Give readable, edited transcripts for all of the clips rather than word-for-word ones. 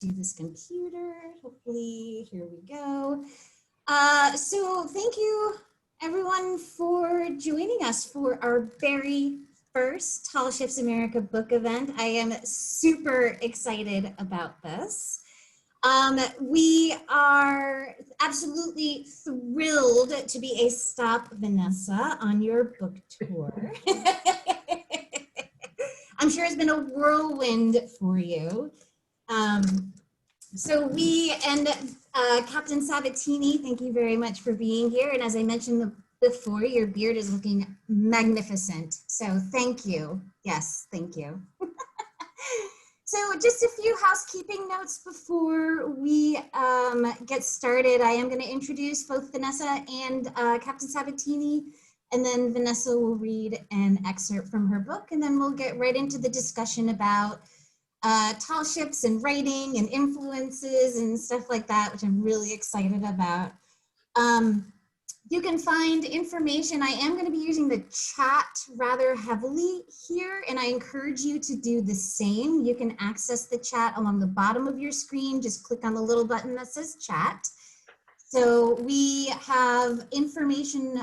do this computer. Hopefully, here we go. So thank you everyone for joining us for our very first Tall Ships America book event. I am super excited about this. We are absolutely thrilled to be a stop, Vanessa, on your book tour. I'm sure it's been a whirlwind for you. So we and Captain Sabatini, thank you very much for being here. And as I mentioned before, your beard is looking magnificent. So thank you. Yes, thank you. So just a few housekeeping notes before we get started. I am going to introduce both Vanessa and Captain Sabatini, and then Vanessa will read an excerpt from her book, and then we'll get right into the discussion about tall ships and writing and influences and stuff like that, which I'm really excited about. You can find information. I am going to be using the chat rather heavily here, and I encourage you to do the same. You can access the chat along the bottom of your screen. Just click on the little button that says chat. So we have information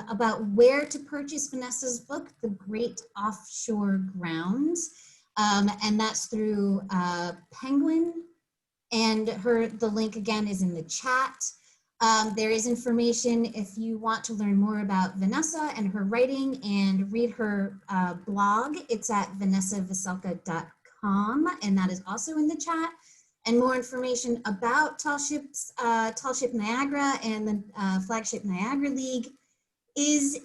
about where to purchase Vanessa's book, The Great Offshore Grounds. And that's through Penguin, and the link again is in the chat. There is information if you want to learn more about Vanessa and her writing and read her blog. It's at vanessaveselka.com, and that is also in the chat. And more information about Tall Ship Niagara and the Flagship Niagara League is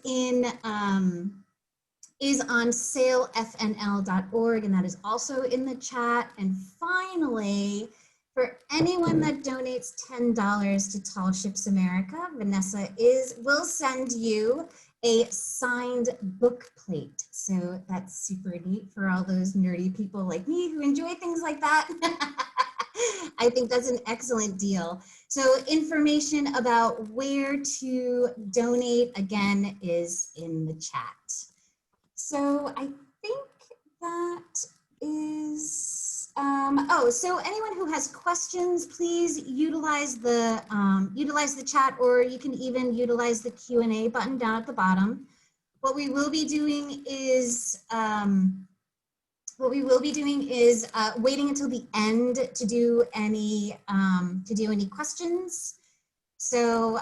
on salefnl.org, and that is also in the chat. And finally, for anyone that donates $10 to Tall Ships America, Vanessa will send you a signed book plate. So that's super neat for all those nerdy people like me who enjoy things like that. I think that's an excellent deal. So information about where to donate, again, is in the chat. So I think that is, so anyone who has questions, please utilize the chat, or you can even utilize the Q&A button down at the bottom. What we will be doing is waiting until the end to do any questions. So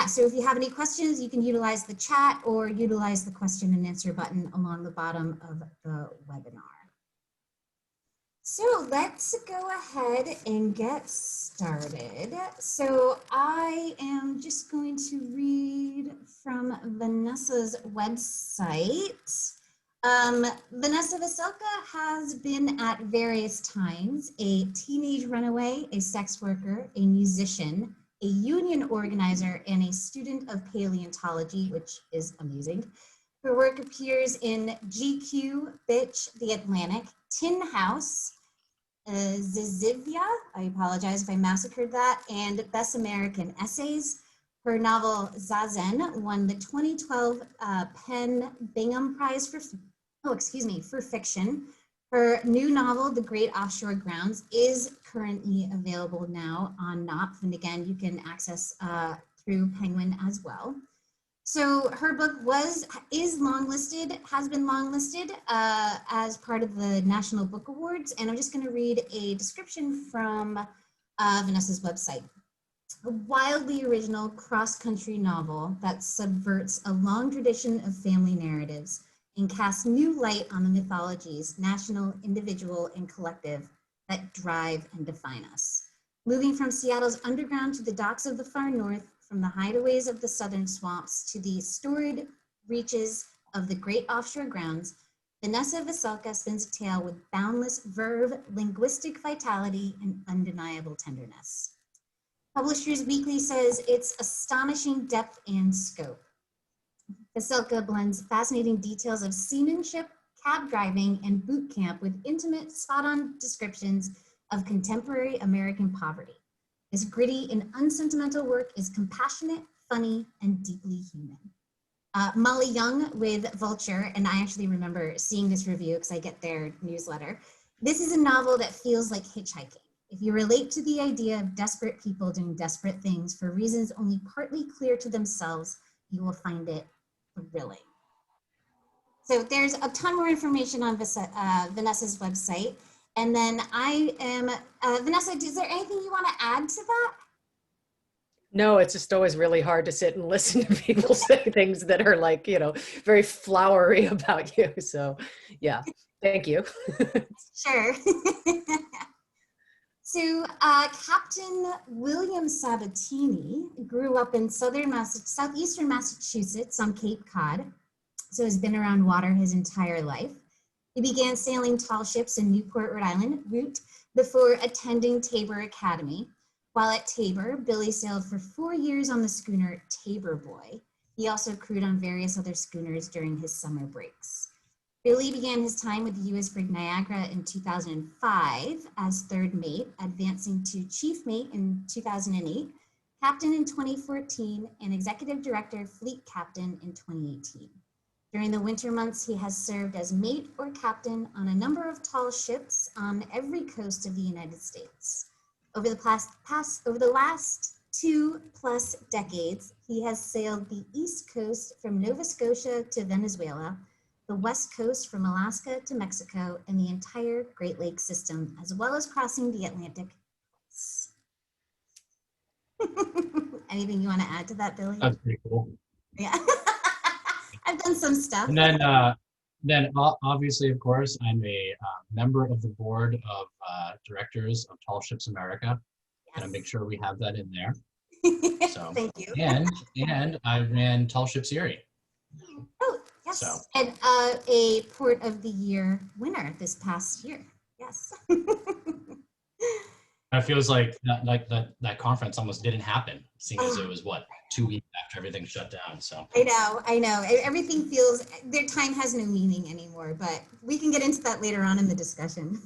so if you have any questions, you can utilize the chat or utilize the question and answer button along the bottom of the webinar. So let's go ahead and get started. So I am just going to read from Vanessa's website. Vanessa Veselka has been at various times a teenage runaway, a sex worker, a musician, a union organizer, and a student of paleontology, which is amusing. Her work appears in GQ, Bitch, The Atlantic, Tin House, Zizivia, I apologize if I massacred that, and Best American Essays. Her novel Zazen won the 2012 PEN Bingham Prize for fiction. Her new novel, The Great Offshore Grounds, is currently available now on Knopf, and again, you can access through Penguin as well. So her book has been longlisted as part of the National Book Awards, and I'm just going to read a description from Vanessa's website. A wildly original cross-country novel that subverts a long tradition of family narratives and casts new light on the mythologies, national, individual, and collective, that drive and define us. Moving from Seattle's underground to the docks of the far north, from the hideaways of the southern swamps to the storied reaches of the Great Offshore Grounds, Vanessa Veselka spins a tale with boundless verve, linguistic vitality, and undeniable tenderness. Publishers Weekly says it's astonishing depth and scope. Veselka blends fascinating details of seamanship, cab driving, and boot camp with intimate, spot-on descriptions of contemporary American poverty. This gritty and unsentimental work is compassionate, funny, and deeply human. Molly Young with Vulture, and I actually remember seeing this review because I get their newsletter. This is a novel that feels like hitchhiking. If you relate to the idea of desperate people doing desperate things for reasons only partly clear to themselves, you will find it thrilling. So there's a ton more information on Vanessa's website. And then I am, Vanessa, is there anything you want to add to that? No, it's just always really hard to sit and listen to people say things that are like, you know, very flowery about you. So yeah, thank you. Sure. So Captain William Sabatini grew up in southeastern Massachusetts on Cape Cod. So he's been around water his entire life. He began sailing tall ships in Newport, Rhode Island route before attending Tabor Academy. While at Tabor, Billy sailed for 4 years on the schooner Tabor Boy. He also crewed on various other schooners during his summer breaks. Billy began his time with the U.S. Brig Niagara in 2005 as third mate, advancing to chief mate in 2008, captain in 2014, and executive director fleet captain in 2018. During the winter months, he has served as mate or captain on a number of tall ships on every coast of the United States. Over the last 2+ decades, he has sailed the East Coast from Nova Scotia to Venezuela, the West Coast from Alaska to Mexico, and the entire Great Lakes system, as well as crossing the Atlantic. Anything you want to add to that, Billy? That's pretty cool. Yeah. I've done some stuff. And then obviously, of course, I'm a member of the board of directors of Tall Ships America. Yes. And I make sure we have that in there. So thank you. And I ran Tall Ships Erie. Oh, yes. So. And a Port of the Year winner this past year. Yes. It feels like that conference almost didn't happen, seeing as it was what, 2 weeks after everything shut down. So I know. Everything feels, their time has no meaning anymore, but we can get into that later on in the discussion.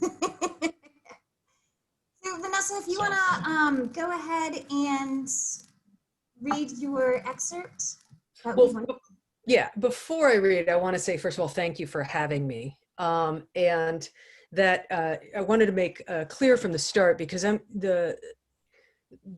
So Vanessa, if you want to go ahead and read your excerpt. Well, yeah, before I read, I want to say, first of all, thank you for having me. And that I wanted to make clear from the start, because I'm the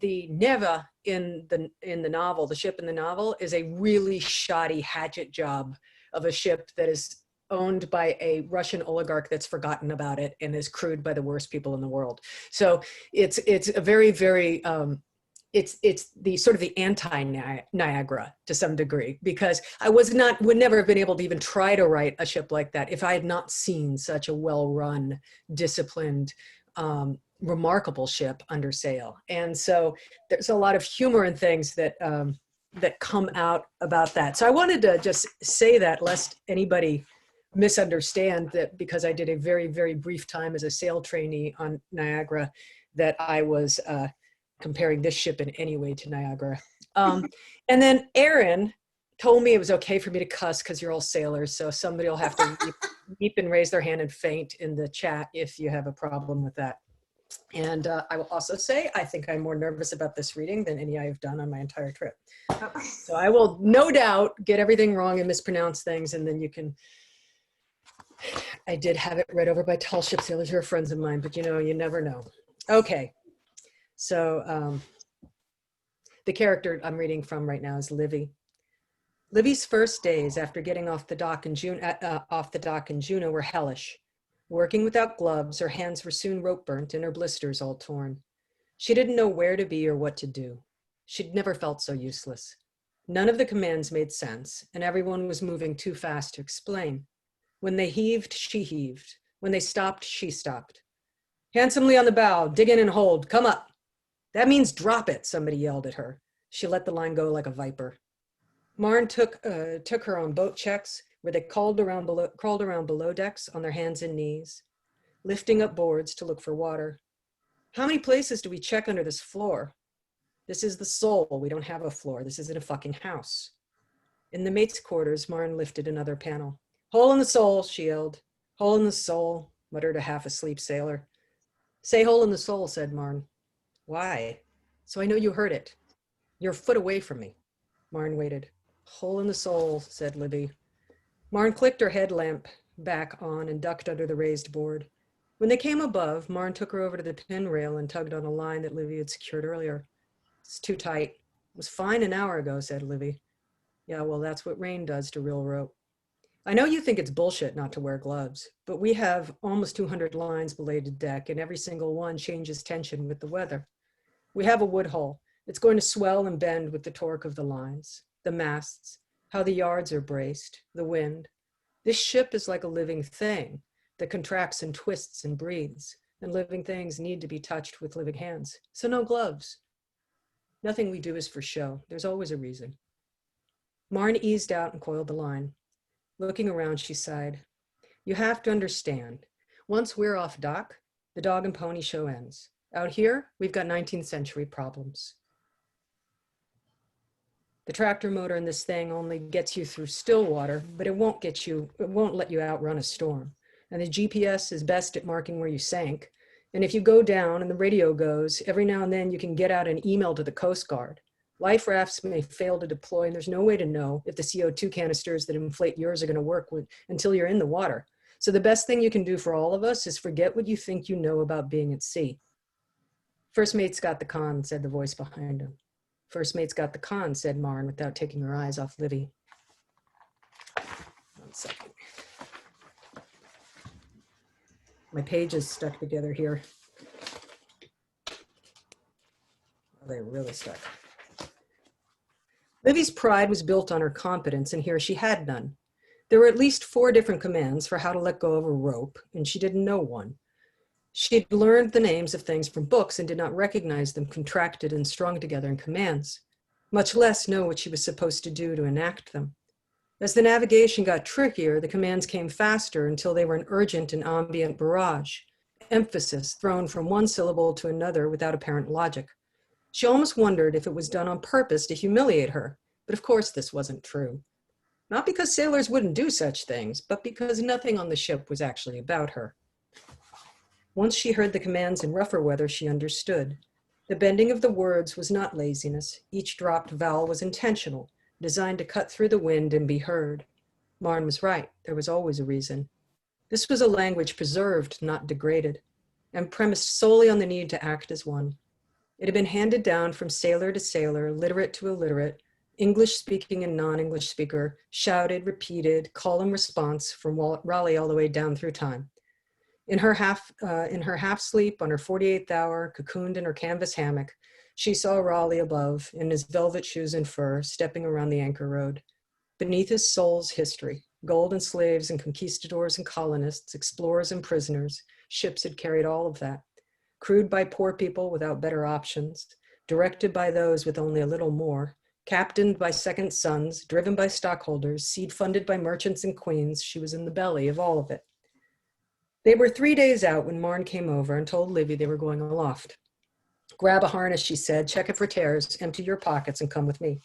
Neva in the novel, the ship in the novel, is a really shoddy hatchet job of a ship that is owned by a Russian oligarch that's forgotten about it and is crewed by the worst people in the world. So it's a very, very it's the sort of the anti-Niagara to some degree, because I would never have been able to even try to write a ship like that if I had not seen such a well-run, disciplined, remarkable ship under sail. And so there's a lot of humor and things that that come out about that. So I wanted to just say that, lest anybody misunderstand that because I did a very, very brief time as a sail trainee on Niagara, that I was comparing this ship in any way to Niagara. And then Aaron told me it was okay for me to cuss because you're all sailors. So somebody will have to weep and raise their hand and faint in the chat if you have a problem with that. And I will also say, I think I'm more nervous about this reading than any I've done on my entire trip. So I will no doubt get everything wrong and mispronounce things, and then you can, I did have it read over by tall ship sailors who are friends of mine, but you know, you never know. Okay. So the character I'm reading from right now is Livy. Livy's first days after getting off the dock in Juneau were hellish. Working without gloves, her hands were soon rope burnt and her blisters all torn. She didn't know where to be or what to do. She'd never felt so useless. None of the commands made sense, and everyone was moving too fast to explain. When they heaved, she heaved. When they stopped, she stopped. Handsomely on the bow, dig in and hold, come up. That means drop it, somebody yelled at her. She let the line go like a viper. Marn took her on boat checks where they crawled around below decks on their hands and knees, lifting up boards to look for water. How many places do we check under this floor? This is the soul. We don't have a floor. This isn't a fucking house. In the mate's quarters, Marn lifted another panel. Hole in the soul, she yelled. Hole in the soul, muttered a half-asleep sailor. Say hole in the soul, said Marn. Why? So I know you heard it. You're a foot away from me. Marn waited. Hole in the soul, said Libby. Marn clicked her headlamp back on and ducked under the raised board. When they came above, Marn took her over to the pin rail and tugged on a line that Livy had secured earlier. It's too tight. It was fine an hour ago, said Livy. Yeah, well, that's what rain does to real rope. I know you think it's bullshit not to wear gloves, but we have almost 200 lines belayed to deck, and every single one changes tension with the weather. We have a wood hull. It's going to swell and bend with the torque of the lines, the masts, how the yards are braced, the wind. This ship is like a living thing that contracts and twists and breathes, and living things need to be touched with living hands. So no gloves. Nothing we do is for show. There's always a reason. Marn eased out and coiled the line. Looking around, she sighed. You have to understand, once we're off dock, the dog and pony show ends. Out here, we've got 19th century problems. The tractor motor in this thing only gets you through still water, but it won't let you outrun a storm. And the GPS is best at marking where you sank. And if you go down and the radio goes, every now and then you can get out an email to the Coast Guard. Life rafts may fail to deploy, and there's no way to know if the CO2 canisters that inflate yours are going to work until you're in the water. So the best thing you can do for all of us is forget what you think you know about being at sea. First mate's got the con, said the voice behind him. First mate's got the con, said Marn without taking her eyes off Livy. 1 second. My pages stuck together here. Oh, they're really stuck. Livy's pride was built on her competence, and here she had none. There were at least 4 different commands for how to let go of a rope, and she didn't know one. She'd learned the names of things from books and did not recognize them contracted and strung together in commands, much less know what she was supposed to do to enact them. As the navigation got trickier, the commands came faster until they were an urgent and ambient barrage, emphasis thrown from one syllable to another without apparent logic. She almost wondered if it was done on purpose to humiliate her, but of course this wasn't true. Not because sailors wouldn't do such things, but because nothing on the ship was actually about her. Once she heard the commands in rougher weather, she understood. The bending of the words was not laziness. Each dropped vowel was intentional, designed to cut through the wind and be heard. Marn was right. There was always a reason. This was a language preserved, not degraded, and premised solely on the need to act as one. It had been handed down from sailor to sailor, literate to illiterate, English-speaking and non-English speaker, shouted, repeated, call and response from Raleigh all the way down through time. In her half sleep, on her 48th hour, cocooned in her canvas hammock, she saw Raleigh above, in his velvet shoes and fur, stepping around the anchor road. Beneath his soul's history, gold and slaves and conquistadors and colonists, explorers and prisoners, ships had carried all of that. Crewed by poor people without better options, directed by those with only a little more, captained by second sons, driven by stockholders, seed funded by merchants and queens, she was in the belly of all of it. They were 3 days out when Marn came over and told Livy they were going aloft. Grab a harness, she said, check it for tears, empty your pockets and come with me.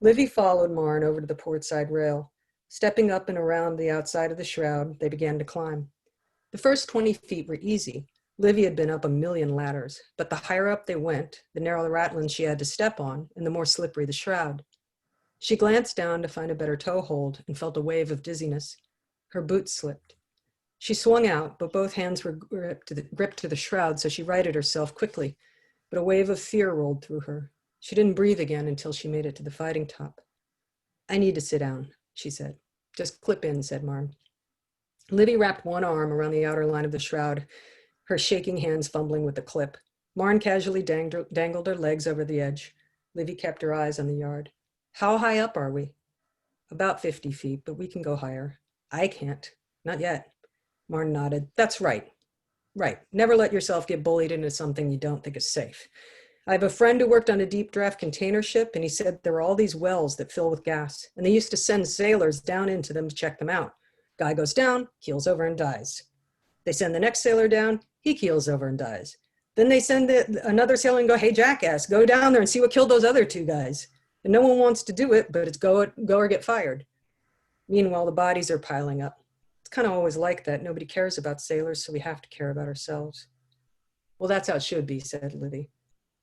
Livy followed Marn over to the portside rail. Stepping up and around the outside of the shroud, they began to climb. The first 20 feet were easy. Livy had been up a million ladders, but the higher up they went, the narrower the ratlins she had to step on, and the more slippery the shroud. She glanced down to find a better toehold and felt a wave of dizziness. Her boots slipped. She swung out, but both hands were gripped to the shroud, so she righted herself quickly, but a wave of fear rolled through her. She didn't breathe again until she made it to the fighting top. I need to sit down, she said. Just clip in, said Marn. Livy wrapped one arm around the outer line of the shroud, her shaking hands fumbling with the clip. Marn casually dangled her legs over the edge. Livy kept her eyes on the yard. How high up are we? About 50 feet, but we can go higher. I can't. Not yet. Marn nodded. That's right. Right. Never let yourself get bullied into something you don't think is safe. I have a friend who worked on a deep draft container ship, and he said there were all these wells that fill with gas, and they used to send sailors down into them to check them out. Guy goes down, keels over and dies. They send the next sailor down, he keels over and dies. Then they send another sailor and go, hey, jackass, go down there and see what killed those other 2 guys. And no one wants to do it, but it's go or get fired. Meanwhile, the bodies are piling up. It's kind of always like that. Nobody cares about sailors, so we have to care about ourselves. Well, that's how it should be, said Livy.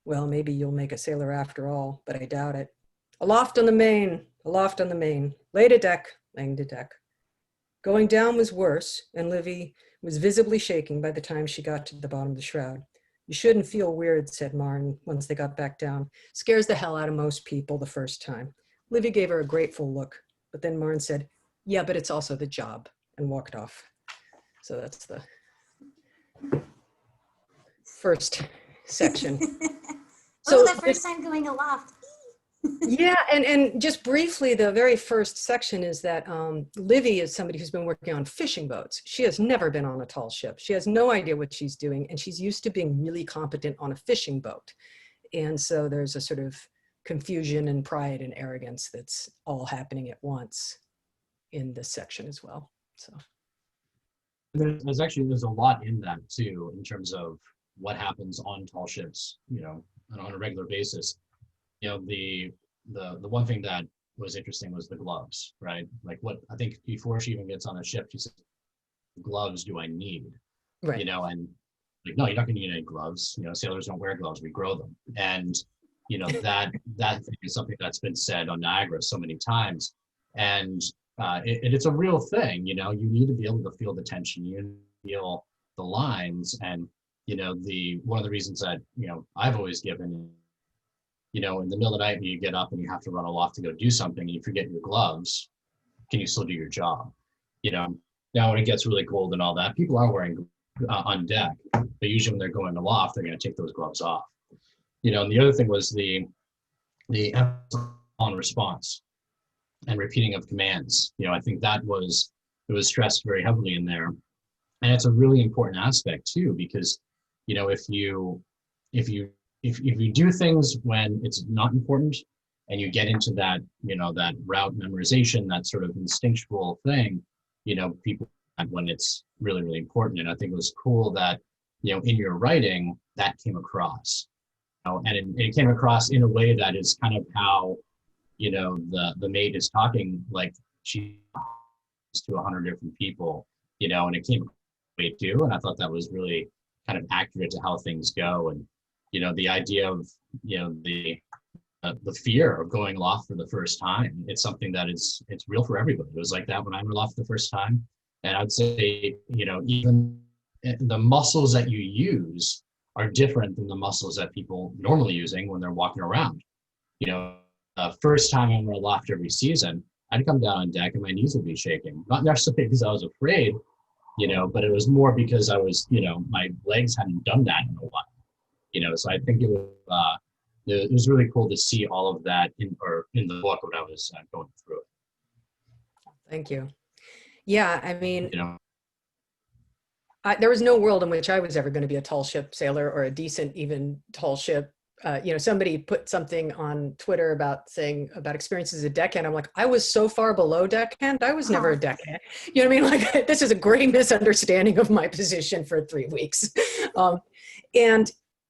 Well, maybe you'll make a sailor after all, but I doubt it. Aloft on the main, aloft on the main. Lay to deck, laying to deck. Going down was worse, and Livy was visibly shaking by the time she got to the bottom of the shroud. You shouldn't feel weird, said Martin once they got back down. Scares the hell out of most people the first time. Livy gave her a grateful look, but then Martin said, yeah, but it's also the job, and walked off. So that's the first section. Oh, that first time going aloft. Yeah, and just briefly, the very first section is that Livy is somebody who's been working on fishing boats. She has never been on a tall ship. She has no idea what she's doing, and she's used to being really competent on a fishing boat. And so there's a sort of confusion and pride and arrogance that's all happening at once in this section as well. So there's a lot in that too, in terms of what happens on tall ships, you know, on a regular basis. You know, the one thing that was interesting was the gloves, right? Like, what I think before she even gets on a ship, she says, gloves do I need? right. You know, and like, no, you're not gonna need any gloves. You know, sailors don't wear gloves, we grow them. And you know, that thing is something that's been said on Niagara so many times. And it's a real thing. You know, you need to be able to feel the tension, you need to feel the lines. And you know, one of the reasons that, you know, I've always given, you know, in the middle of the night when you get up and you have to run aloft to go do something and you forget your gloves, can you still do your job? You know, now when it gets really cold and all that, people are wearing on deck, but usually when they're going aloft, they're going to take those gloves off. You know, and the other thing was the emphasis on response and repeating of commands. You know, I think it was stressed very heavily in there, and it's a really important aspect too, because you know, if you do things when it's not important and you get into that, you know, that route memorization, that sort of instinctual thing, you know, people, when it's really, really important. And I think it was cool that, you know, in your writing that came across, you know, and it came across in a way that is kind of how, you know, the maid is talking, like she to 100 different people, you know, and it came way too. And I thought that was really kind of accurate to how things go. And you know, the idea of, you know, the fear of going aloft for the first time, it's something that it's real for everybody. It was like that when I went aloft the first time. And I'd say, you know, even the muscles that you use are different than the muscles that people normally using when they're walking around. You know, first time I went aloft every season, I'd come down on deck and my knees would be shaking. Not necessarily because I was afraid, you know, but it was more because I was, you know, my legs hadn't done that in a while. You know, so I think it was really cool to see all of that in the book when I was going through it. Thank you. Yeah, I mean, You know, there was no world in which I was ever going to be a tall ship sailor or a decent, even tall ship. You know, somebody put something on Twitter about experiences at deckhand. I'm like, I was so far below deckhand. I was never a deckhand. You know what I mean? Like, this is a great misunderstanding of my position for 3 weeks.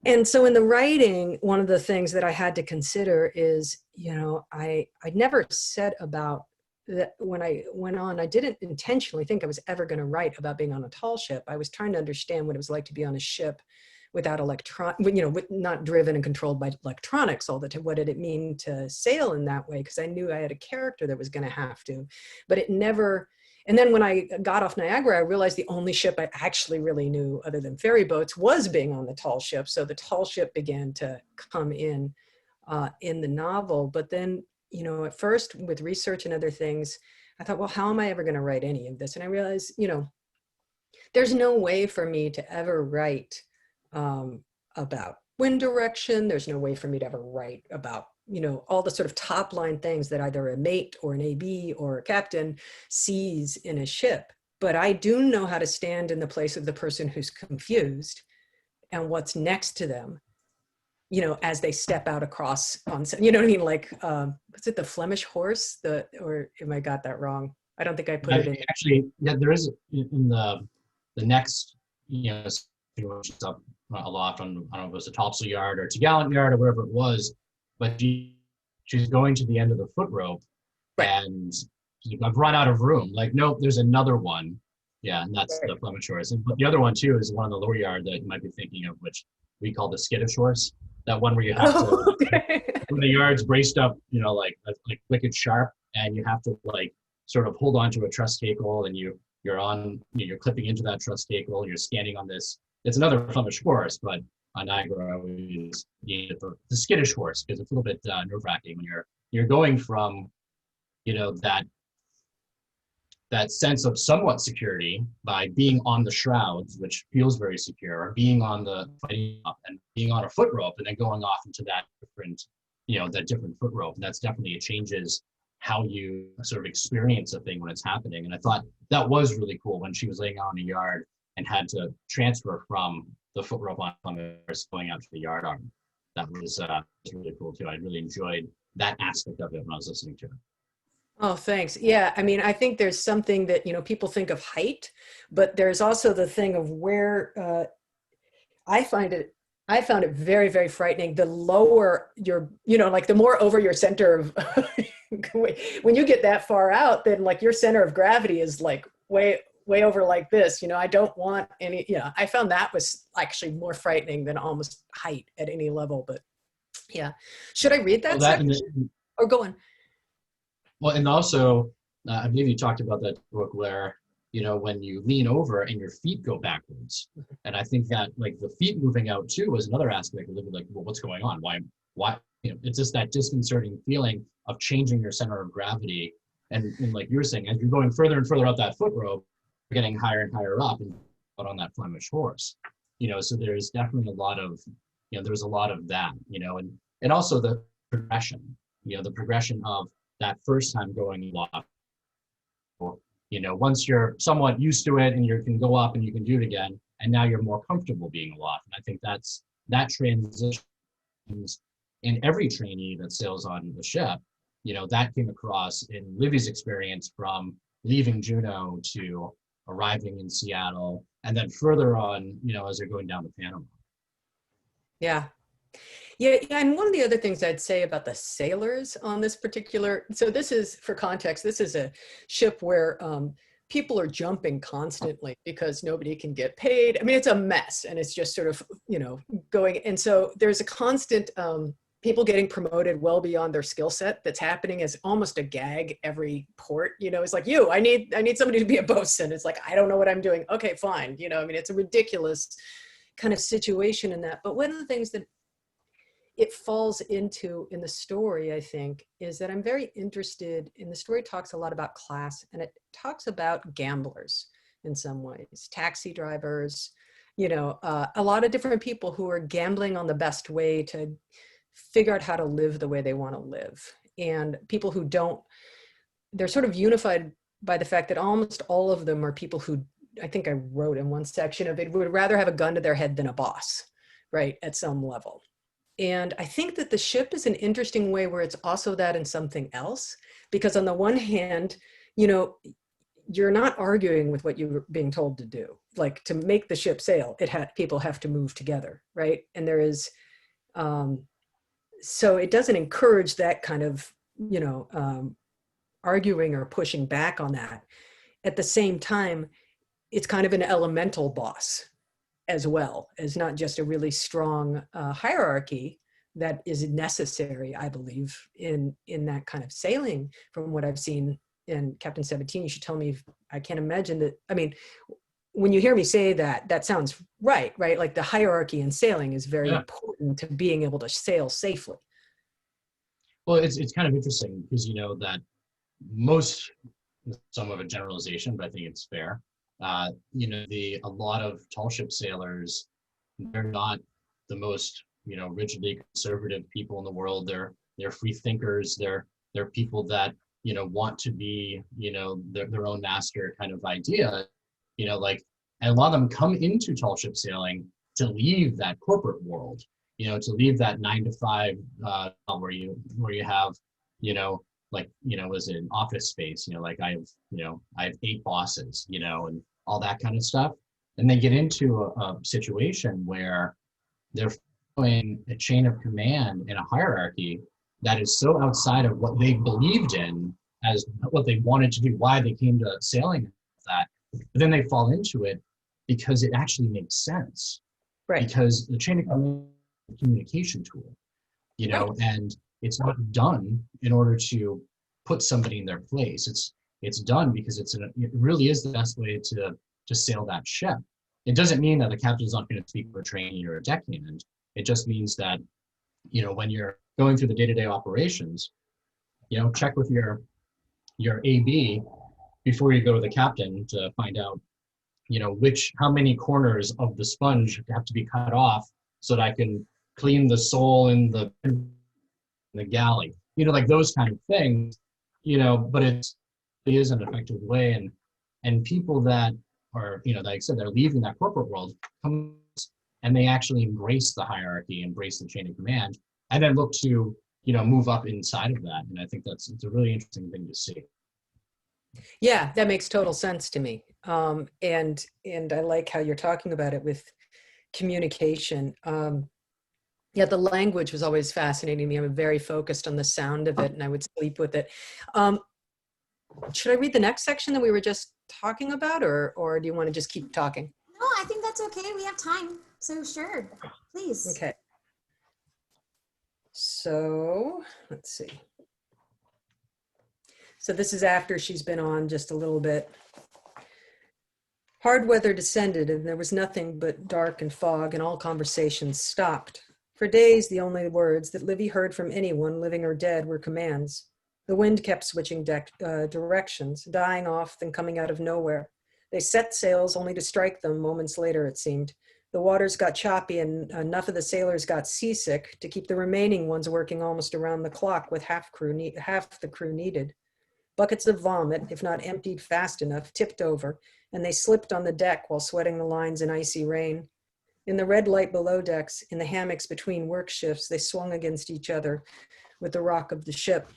And so in the writing, one of the things that I had to consider is, you know, I never said about that when I went on, I didn't intentionally think I was ever going to write about being on a tall ship. I was trying to understand what it was like to be on a ship without you know, not driven and controlled by electronics all the time. What did it mean to sail in that way? Because I knew I had a character that was going to have to, but it never. And then when I got off Niagara, I realized the only ship I actually really knew other than ferry boats was being on the tall ship. So the tall ship began to come in the novel. But then, you know, at first with research and other things, I thought, well, how am I ever going to write any of this? And I realized, you know, there's no way for me to ever write about wind direction. There's no way for me to ever write about, you know, all the sort of top line things that either a mate or an AB or a captain sees in a ship. But I do know how to stand in the place of the person who's confused and what's next to them, you know, as they step out across on, you know what I mean? Like, was it the Flemish horse? Or am I got that wrong? I don't think I put it in. Actually, yeah, there is in the next, you know, she's up aloft on, I don't know if it was a topsail yard or topgallant yard or whatever it was, but she's going to the end of the foot rope, Right. And I've run out of room. Like, nope, there's another one. Yeah, and that's Right. the Flemish horse. But the other one too is one on the lower yard that you might be thinking of, which we call the skittish horse. That one where you have to, when the yard's braced up, you know, like wicked sharp, and you have to like sort of hold on to a truss cable, and you you're on, you're clipping into that truss cable, you're standing on this. It's another Flemish horse, but on Niagara, I use the skittish horse because it's a little bit nerve-wracking when you're going from, that sense of somewhat security by being on the shrouds, which feels very secure, or being on the fighting up and being on a foot rope and then going off into that different, that different foot rope. And that's definitely, it changes how you sort of experience a thing when it's happening. And I thought that was really cool when she was laying out on the yard and had to transfer from the foot rope on the horse going out to the yard arm. That was really cool too. I really enjoyed that aspect of it when I was listening to it. Oh, thanks. Yeah, I mean, I think there's something that, people think of height, but there's also the thing of where I found it very, very frightening. The lower your, like the more over your center of, when you get that far out, then like your center of gravity is like way over like this. I don't want any, I found that was actually more frightening than almost height at any level. But yeah, should I read that section or go on? Well, and also, I believe you talked about that book where, when you lean over and your feet go backwards. And I think that like the feet moving out too was another aspect of it, like, well, what's going on? Why, it's just that disconcerting feeling of changing your center of gravity. And like you were saying, as you're going further and further up that foot rope, you're getting higher and higher up and on that Flemish horse, so there's definitely a lot of, there's a lot of that, and also the progression, the progression of that first time going aloft. Once you're somewhat used to it and you can go up and you can do it again, and now you're more comfortable being aloft. And I think that transition in every trainee that sails on the ship, that came across in Livy's experience from leaving Juneau to arriving in Seattle, and then further on, as they're going down to Panama. Yeah. Yeah, and one of the other things I'd say about the sailors on this particular, so this is, for context, this is a ship where people are jumping constantly because nobody can get paid. I mean, it's a mess, and it's just sort of, going. And so there's a constant people getting promoted well beyond their skill set that's happening as almost a gag every port. It's like, I need somebody to be a bosun. It's like, I don't know what I'm doing. Okay, fine. I mean, it's a ridiculous kind of situation in that. But one of the things that it falls into in the story, I think, is that I'm very interested in the story. Talks a lot about class, and it talks about gamblers in some ways, taxi drivers, a lot of different people who are gambling on the best way to figure out how to live the way they want to live. And people who don't, they're sort of unified by the fact that almost all of them are people who, I think I wrote in one section of it, would rather have a gun to their head than a boss, right, at some level. And I think that the ship is an interesting way where it's also that and something else, because on the one hand, you're not arguing with what you're being told to do. Like, to make the ship sail, people have to move together, right? And there is, so it doesn't encourage that kind of, arguing or pushing back on that. At the same time, it's kind of an elemental boss as well, as not just a really strong hierarchy that is necessary, I believe, in that kind of sailing. From what I've seen, and Captain Sabatini should tell me if I can't imagine that. I mean, when you hear me say that, that sounds right? Like the hierarchy in sailing is very important to being able to sail safely. Well, it's kind of interesting because that some of a generalization, but I think it's fair. A lot of tall ship sailors, they're not the most rigidly conservative people in the world. They're free thinkers. They're people that want to be their own master kind of idea. Like, and a lot of them come into tall ship sailing to leave that corporate world. To leave that 9 to 5 where you have was an office space. Like I have 8 bosses. And all that kind of stuff. And they get into a situation where they're following a chain of command in a hierarchy that is so outside of what they believed in as what they wanted to do, why they came to sailing with that. But then they fall into it because it actually makes sense. Right. Because the chain of command is a communication tool, right. And it's not done in order to put somebody in their place. it's done because it really is the best way to sail that ship. It doesn't mean that the captain's not going to speak for training or a deckhand. It just means that, when you're going through the day-to-day operations, check with your AB before you go to the captain to find out, how many corners of the sponge have to be cut off so that I can clean the sole in the galley, like those kind of things, but it is an effective way. And people that are, like I said, they're leaving that corporate world, come and they actually embrace the hierarchy, embrace the chain of command, and then look to, move up inside of that. And I think it's a really interesting thing to see. Yeah, that makes total sense to me. And I like how you're talking about it with communication. Yeah, the language was always fascinating me. I'm very focused on the sound of it, and I would sleep with it. Should I read the next section that we were just talking about, or do you want to just keep talking? No, I think that's okay. We have time. So sure, please. Okay. So let's see. So this is after she's been on just a little bit. Hard weather descended, and there was nothing but dark and fog, and all conversations stopped. For days, the only words that Livy heard from anyone, living or dead, were commands. The wind kept switching directions, dying off, then coming out of nowhere. They set sails only to strike them moments later, it seemed. The waters got choppy, and enough of the sailors got seasick to keep the remaining ones working almost around the clock with half the crew needed. Buckets of vomit, if not emptied fast enough, tipped over, and they slipped on the deck while sweating the lines in icy rain. In the red light below decks, in the hammocks between work shifts, they swung against each other with the rock of the ship.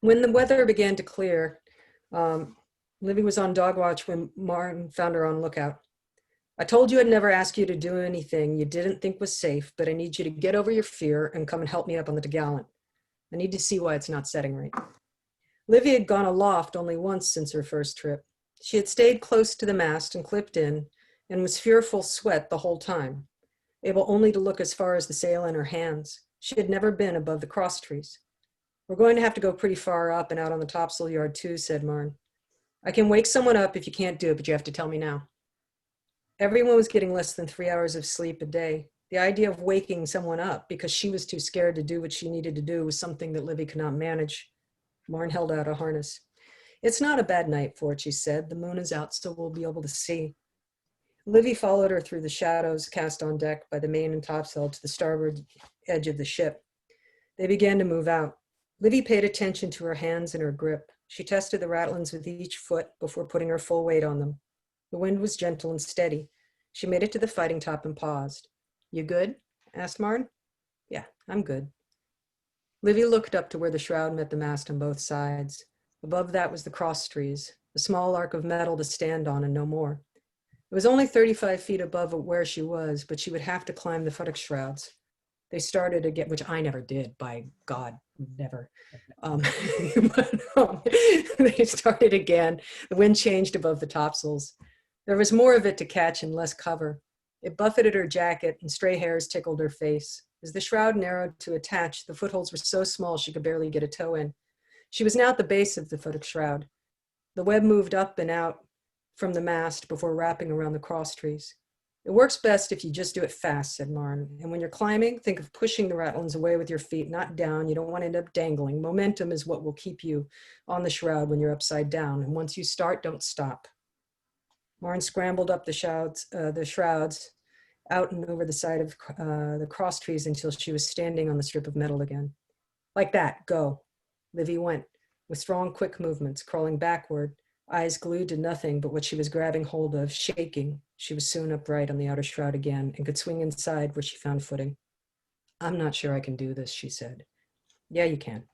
When the weather began to clear, Livy was on dog watch when Martin found her on lookout. I told you I'd never ask you to do anything you didn't think was safe, but I need you to get over your fear and come and help me up on the topgallant. I need to see why it's not setting right. Livy had gone aloft only once since her first trip. She had stayed close to the mast and clipped in, and was fearful sweat the whole time, able only to look as far as the sail in her hands. She had never been above the cross trees. We're going to have to go pretty far up and out on the topsail yard too, said Marn. I can wake someone up if you can't do it, but you have to tell me now. Everyone was getting less than 3 hours of sleep a day. The idea of waking someone up because she was too scared to do what she needed to do was something that Livy could not manage. Marn held out a harness. It's not a bad night for it, she said. The moon is out, so we'll be able to see. Livy followed her through the shadows cast on deck by the main and topsail to the starboard edge of the ship. They began to move out. Livy paid attention to her hands and her grip. She tested the ratlins with each foot before putting her full weight on them. The wind was gentle and steady. She made it to the fighting top and paused. You good? Asked Martin. Yeah, I'm good. Livy looked up to where the shroud met the mast on both sides. Above that was the cross trees, a small arc of metal to stand on and no more. It was only 35 feet above where she was, but she would have to climb the futtock shrouds. They started again, which I never did, by God, never. They started again. The wind changed above the topsails. There was more of it to catch and less cover. It buffeted her jacket and stray hairs tickled her face. As the shroud narrowed to attach, the footholds were so small she could barely get a toe in. She was now at the base of the futtock shroud. The web moved up and out from the mast before wrapping around the cross trees. It works best if you just do it fast, said Marn. And when you're climbing, think of pushing the ratlins away with your feet, not down. You don't want to end up dangling. Momentum is what will keep you on the shroud when you're upside down. And once you start, don't stop. Marn scrambled up the shrouds, out and over the side of the cross trees until she was standing on the strip of metal again. Like that, go. Livy went, with strong, quick movements, crawling backward, eyes glued to nothing but what she was grabbing hold of, shaking. She was soon upright on the outer shroud again and could swing inside where she found footing. I'm not sure I can do this, she said. Yeah, you can.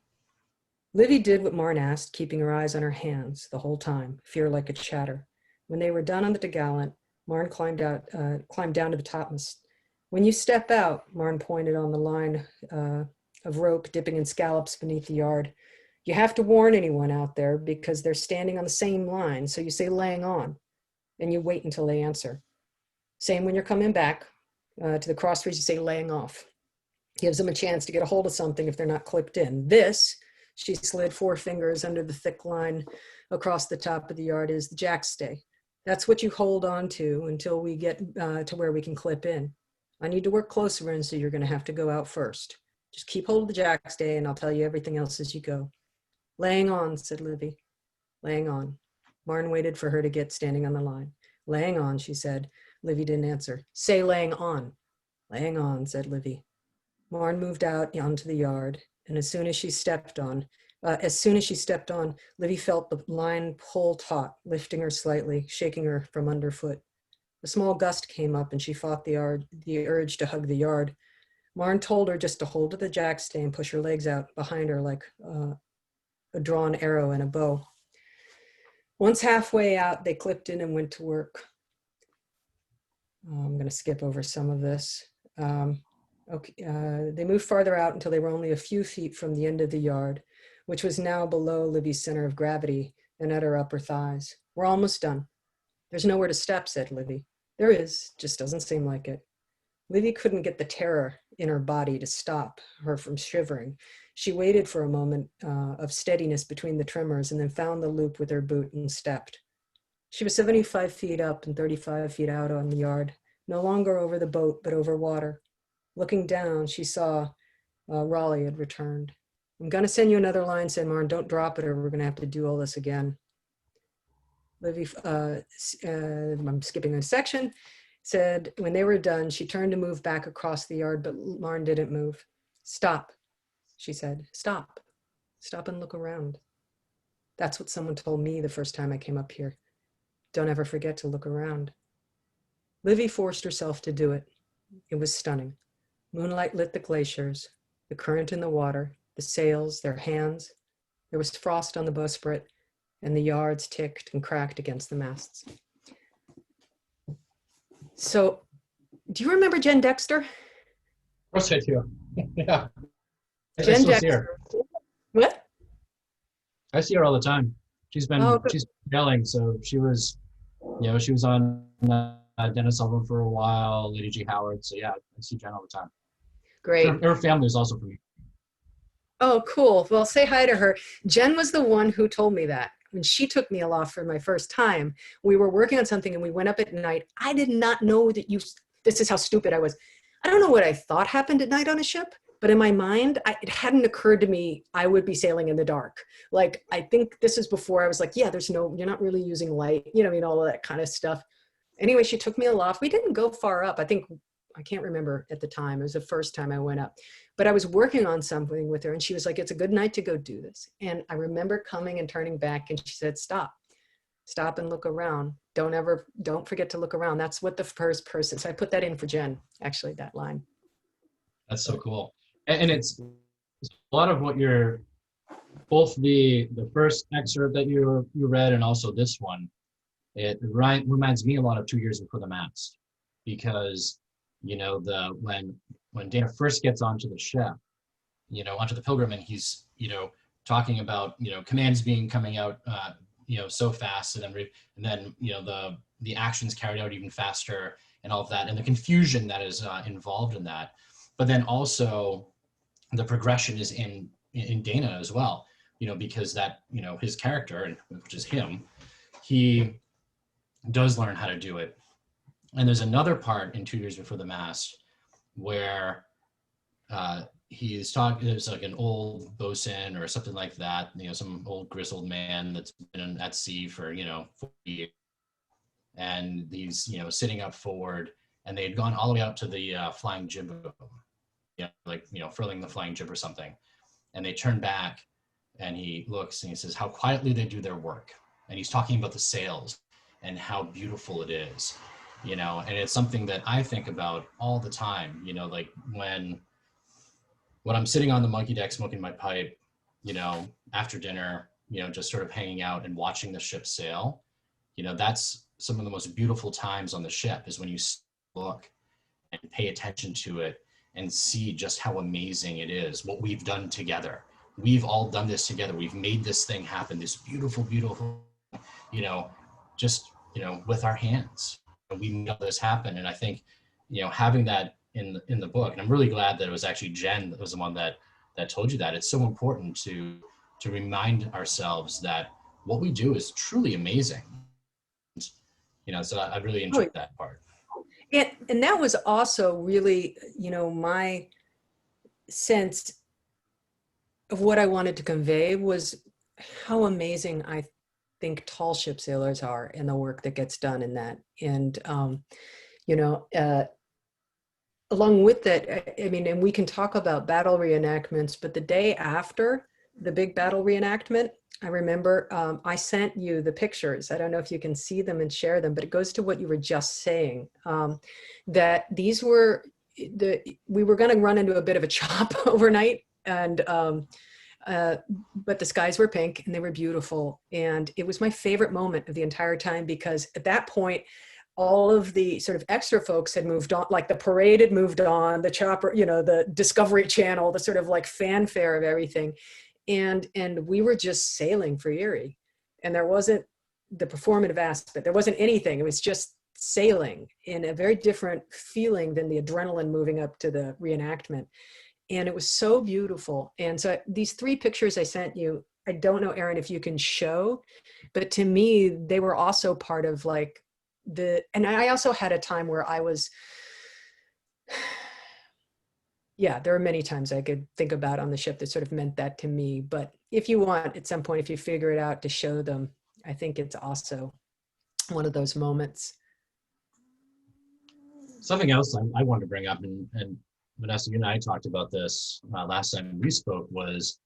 Livy did what Marn asked, keeping her eyes on her hands the whole time, fear like a chatter. When they were done on the topgallant, Marn climbed down to the topmast. When you step out, Marn pointed on the line of rope dipping in scallops beneath the yard. You have to warn anyone out there because they're standing on the same line, so you say laying on, and you wait until they answer. Same when you're coming back to the cross trees, you say laying off. Gives them a chance to get a hold of something if they're not clipped in. This, she slid 4 fingers under the thick line across the top of the yard is the jackstay. That's what you hold on to until we get to where we can clip in. I need to work closer in, so you're going to have to go out first. Just keep hold of the jackstay and I'll tell you everything else as you go. Laying on, said Livy. Laying on. Martin waited for her to get standing on the line. Laying on, she said. Livy didn't answer. Say laying on. Laying on, said Livy. Martin moved out onto the yard, and as soon as she stepped on, Livy felt the line pull taut, lifting her slightly, shaking her from underfoot. A small gust came up and she fought the urge to hug the yard. Martin told her just to hold to the jackstay and push her legs out behind her like a drawn arrow and a bow. Once halfway out, they clipped in and went to work. I'm going to skip over some of this. They moved farther out until they were only a few feet from the end of the yard, which was now below Livy's center of gravity and at her upper thighs. We're almost done. There's nowhere to step, said Livy. There is, just doesn't seem like it. Livy couldn't get the terror in her body to stop her from shivering. She waited for a moment of steadiness between the tremors and then found the loop with her boot and stepped. She was 75 feet up and 35 feet out on the yard, no longer over the boat, but over water. Looking down, she saw Raleigh had returned. I'm going to send you another line, said Martin. Don't drop it or we're going to have to do all this again. Livy, I'm skipping a section, said when they were done, she turned to move back across the yard, but Martin didn't move. Stop, she said. Stop. Stop and look around. That's what someone told me the first time I came up here. Don't ever forget to look around. Livy forced herself to do it. It was stunning. Moonlight lit the glaciers, the current in the water, the sails, their hands. There was frost on the bowsprit, and the yards ticked and cracked against the masts. So, do you remember Jen Dexter? Of course I do. Yeah. Jen Dexter. What? I see her all the time. She's yelling. So she was on Dennis Sullivan for a while, Lady G. Howard. So yeah, I see Jen all the time. Great. Her family is also from me. Oh, cool. Well, say hi to her. Jen was the one who told me that. When she took me aloft for my first time, we were working on something and we went up at night. I did not know that this is how stupid I was. I don't know what I thought happened at night on a ship, but in my mind, it hadn't occurred to me I would be sailing in the dark. Like, I think this is before I was like, yeah, you're not really using light, all of that kind of stuff. Anyway, she took me aloft. We didn't go far up. I can't remember at the time. It was the first time I went up. But I was working on something with her and she was like, it's a good night to go do this. And I remember coming and turning back and she said, stop and look around. Don't forget to look around. That's what the first person, so I put that in for Jen, actually, that line. That's so cool. And it's a lot of what both the first excerpt that you read and also this one, it reminds me a lot of 2 Years Before the Mast, because when Dana first gets onto the ship, onto the Pilgrim, and he's, talking about, commands coming out, so fast, and then the actions carried out even faster and all of that, and the confusion that is involved in that. But then also the progression is in Dana as well, because that, his character, which is him, he does learn how to do it. And there's another part in 2 Years Before the Mast where he's talking, there's like an old bosun or something like that, some old grizzled man that's been at sea for, 40 years. And he's, sitting up forward, and they had gone all the way out to the flying jib boom, furling the flying jib or something. And they turn back and he looks and he says how quietly they do their work. And he's talking about the sails and how beautiful it is, and it's something that I think about all the time, like when I'm sitting on the monkey deck smoking my pipe, after dinner, just sort of hanging out and watching the ship sail, that's some of the most beautiful times on the ship, is when you look and pay attention to it and see just how amazing it is, what we've done together. We've all done this together. We've made this thing happen, this beautiful, beautiful, just, with our hands. We made all this happen. And I think, having that in the book, and I'm really glad that it was actually Jen that was the one that told you that. It's so important to remind ourselves that what we do is truly amazing. So I really Oh, enjoyed that part. and that was also really, my sense of what I wanted to convey was how amazing I think tall ship sailors are and the work that gets done in that. And, you know, uh, along with that, I mean, and we can talk about battle reenactments, but the day after the big battle reenactment, I remember I sent you the pictures. I don't know if you can see them and share them, but it goes to what you were just saying, that these were we were going to run into a bit of a chop overnight, and but the skies were pink and they were beautiful. And it was my favorite moment of the entire time, because at that point, all of the sort of extra folks had moved on, like the parade had moved on, the chopper, the Discovery Channel, the sort of like fanfare of everything. And we were just sailing for Erie. And there wasn't the performative aspect. There wasn't anything. It was just sailing in a very different feeling than the adrenaline moving up to the reenactment. And it was so beautiful. And so these 3 pictures I sent you, I don't know, Erin, if you can show, but to me, they were also part of like and I also had a time where I was, yeah, there are many times I could think about on the ship that sort of meant that to me. But if you want, at some point, if you figure it out, to show them, I think it's also one of those moments. Something else I wanted to bring up, and Vanessa, you and I talked about this last time we spoke, was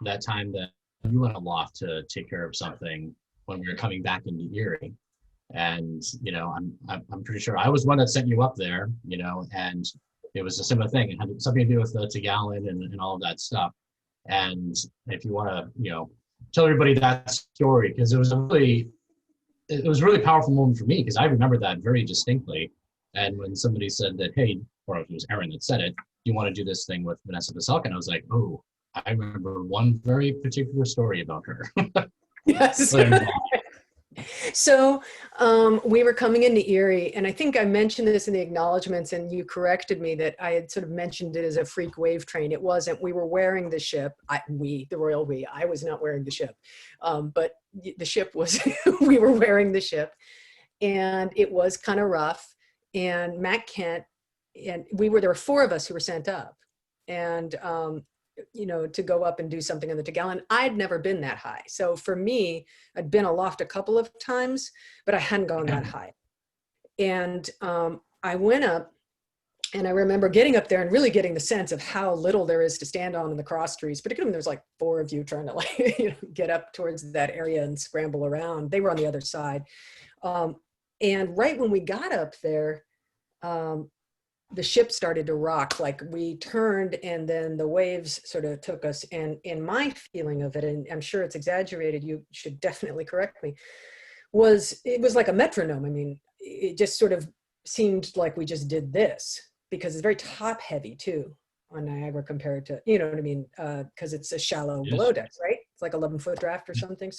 that time that you went aloft to take care of something when we were coming back into Erie. And I'm pretty sure I was one that sent you up there, and it was a similar thing. It had something to do with the gallon and all of that stuff. And if you want to, tell everybody that story, because it was a really powerful moment for me, because I remember that very distinctly. And when somebody said that, hey, or if it was Erin that said it, you want to do this thing with Vanessa Veselka, and I was like, oh, I remember one very particular story about her. Yes. So we were coming into Erie, and I think I mentioned this in the acknowledgments, and you corrected me that I had sort of mentioned it as a freak wave train. It wasn't. We were wearing the ship. The royal we. I was not wearing the ship, but the ship was. We were wearing the ship, and it was kind of rough. And Matt Kent and there were 4 of us who were sent up, and to go up and do something on the Tagalon. I'd never been that high. So for me, I'd been aloft a couple of times, but I hadn't gone that high. And I went up, and I remember getting up there and really getting the sense of how little there is to stand on in the cross trees, particularly when there's like 4 of you trying to get up towards that area and scramble around. They were on the other side. And right when we got up there, the ship started to rock. Like we turned, and then the waves sort of took us. And in my feeling of it, and I'm sure it's exaggerated, you should definitely correct me, it was like a metronome. I mean, it just sort of seemed like we just did this, because it's very top heavy too on Niagara compared to, you know what I mean? Because it's a shallow below decks, right? It's like 11-foot draft or something.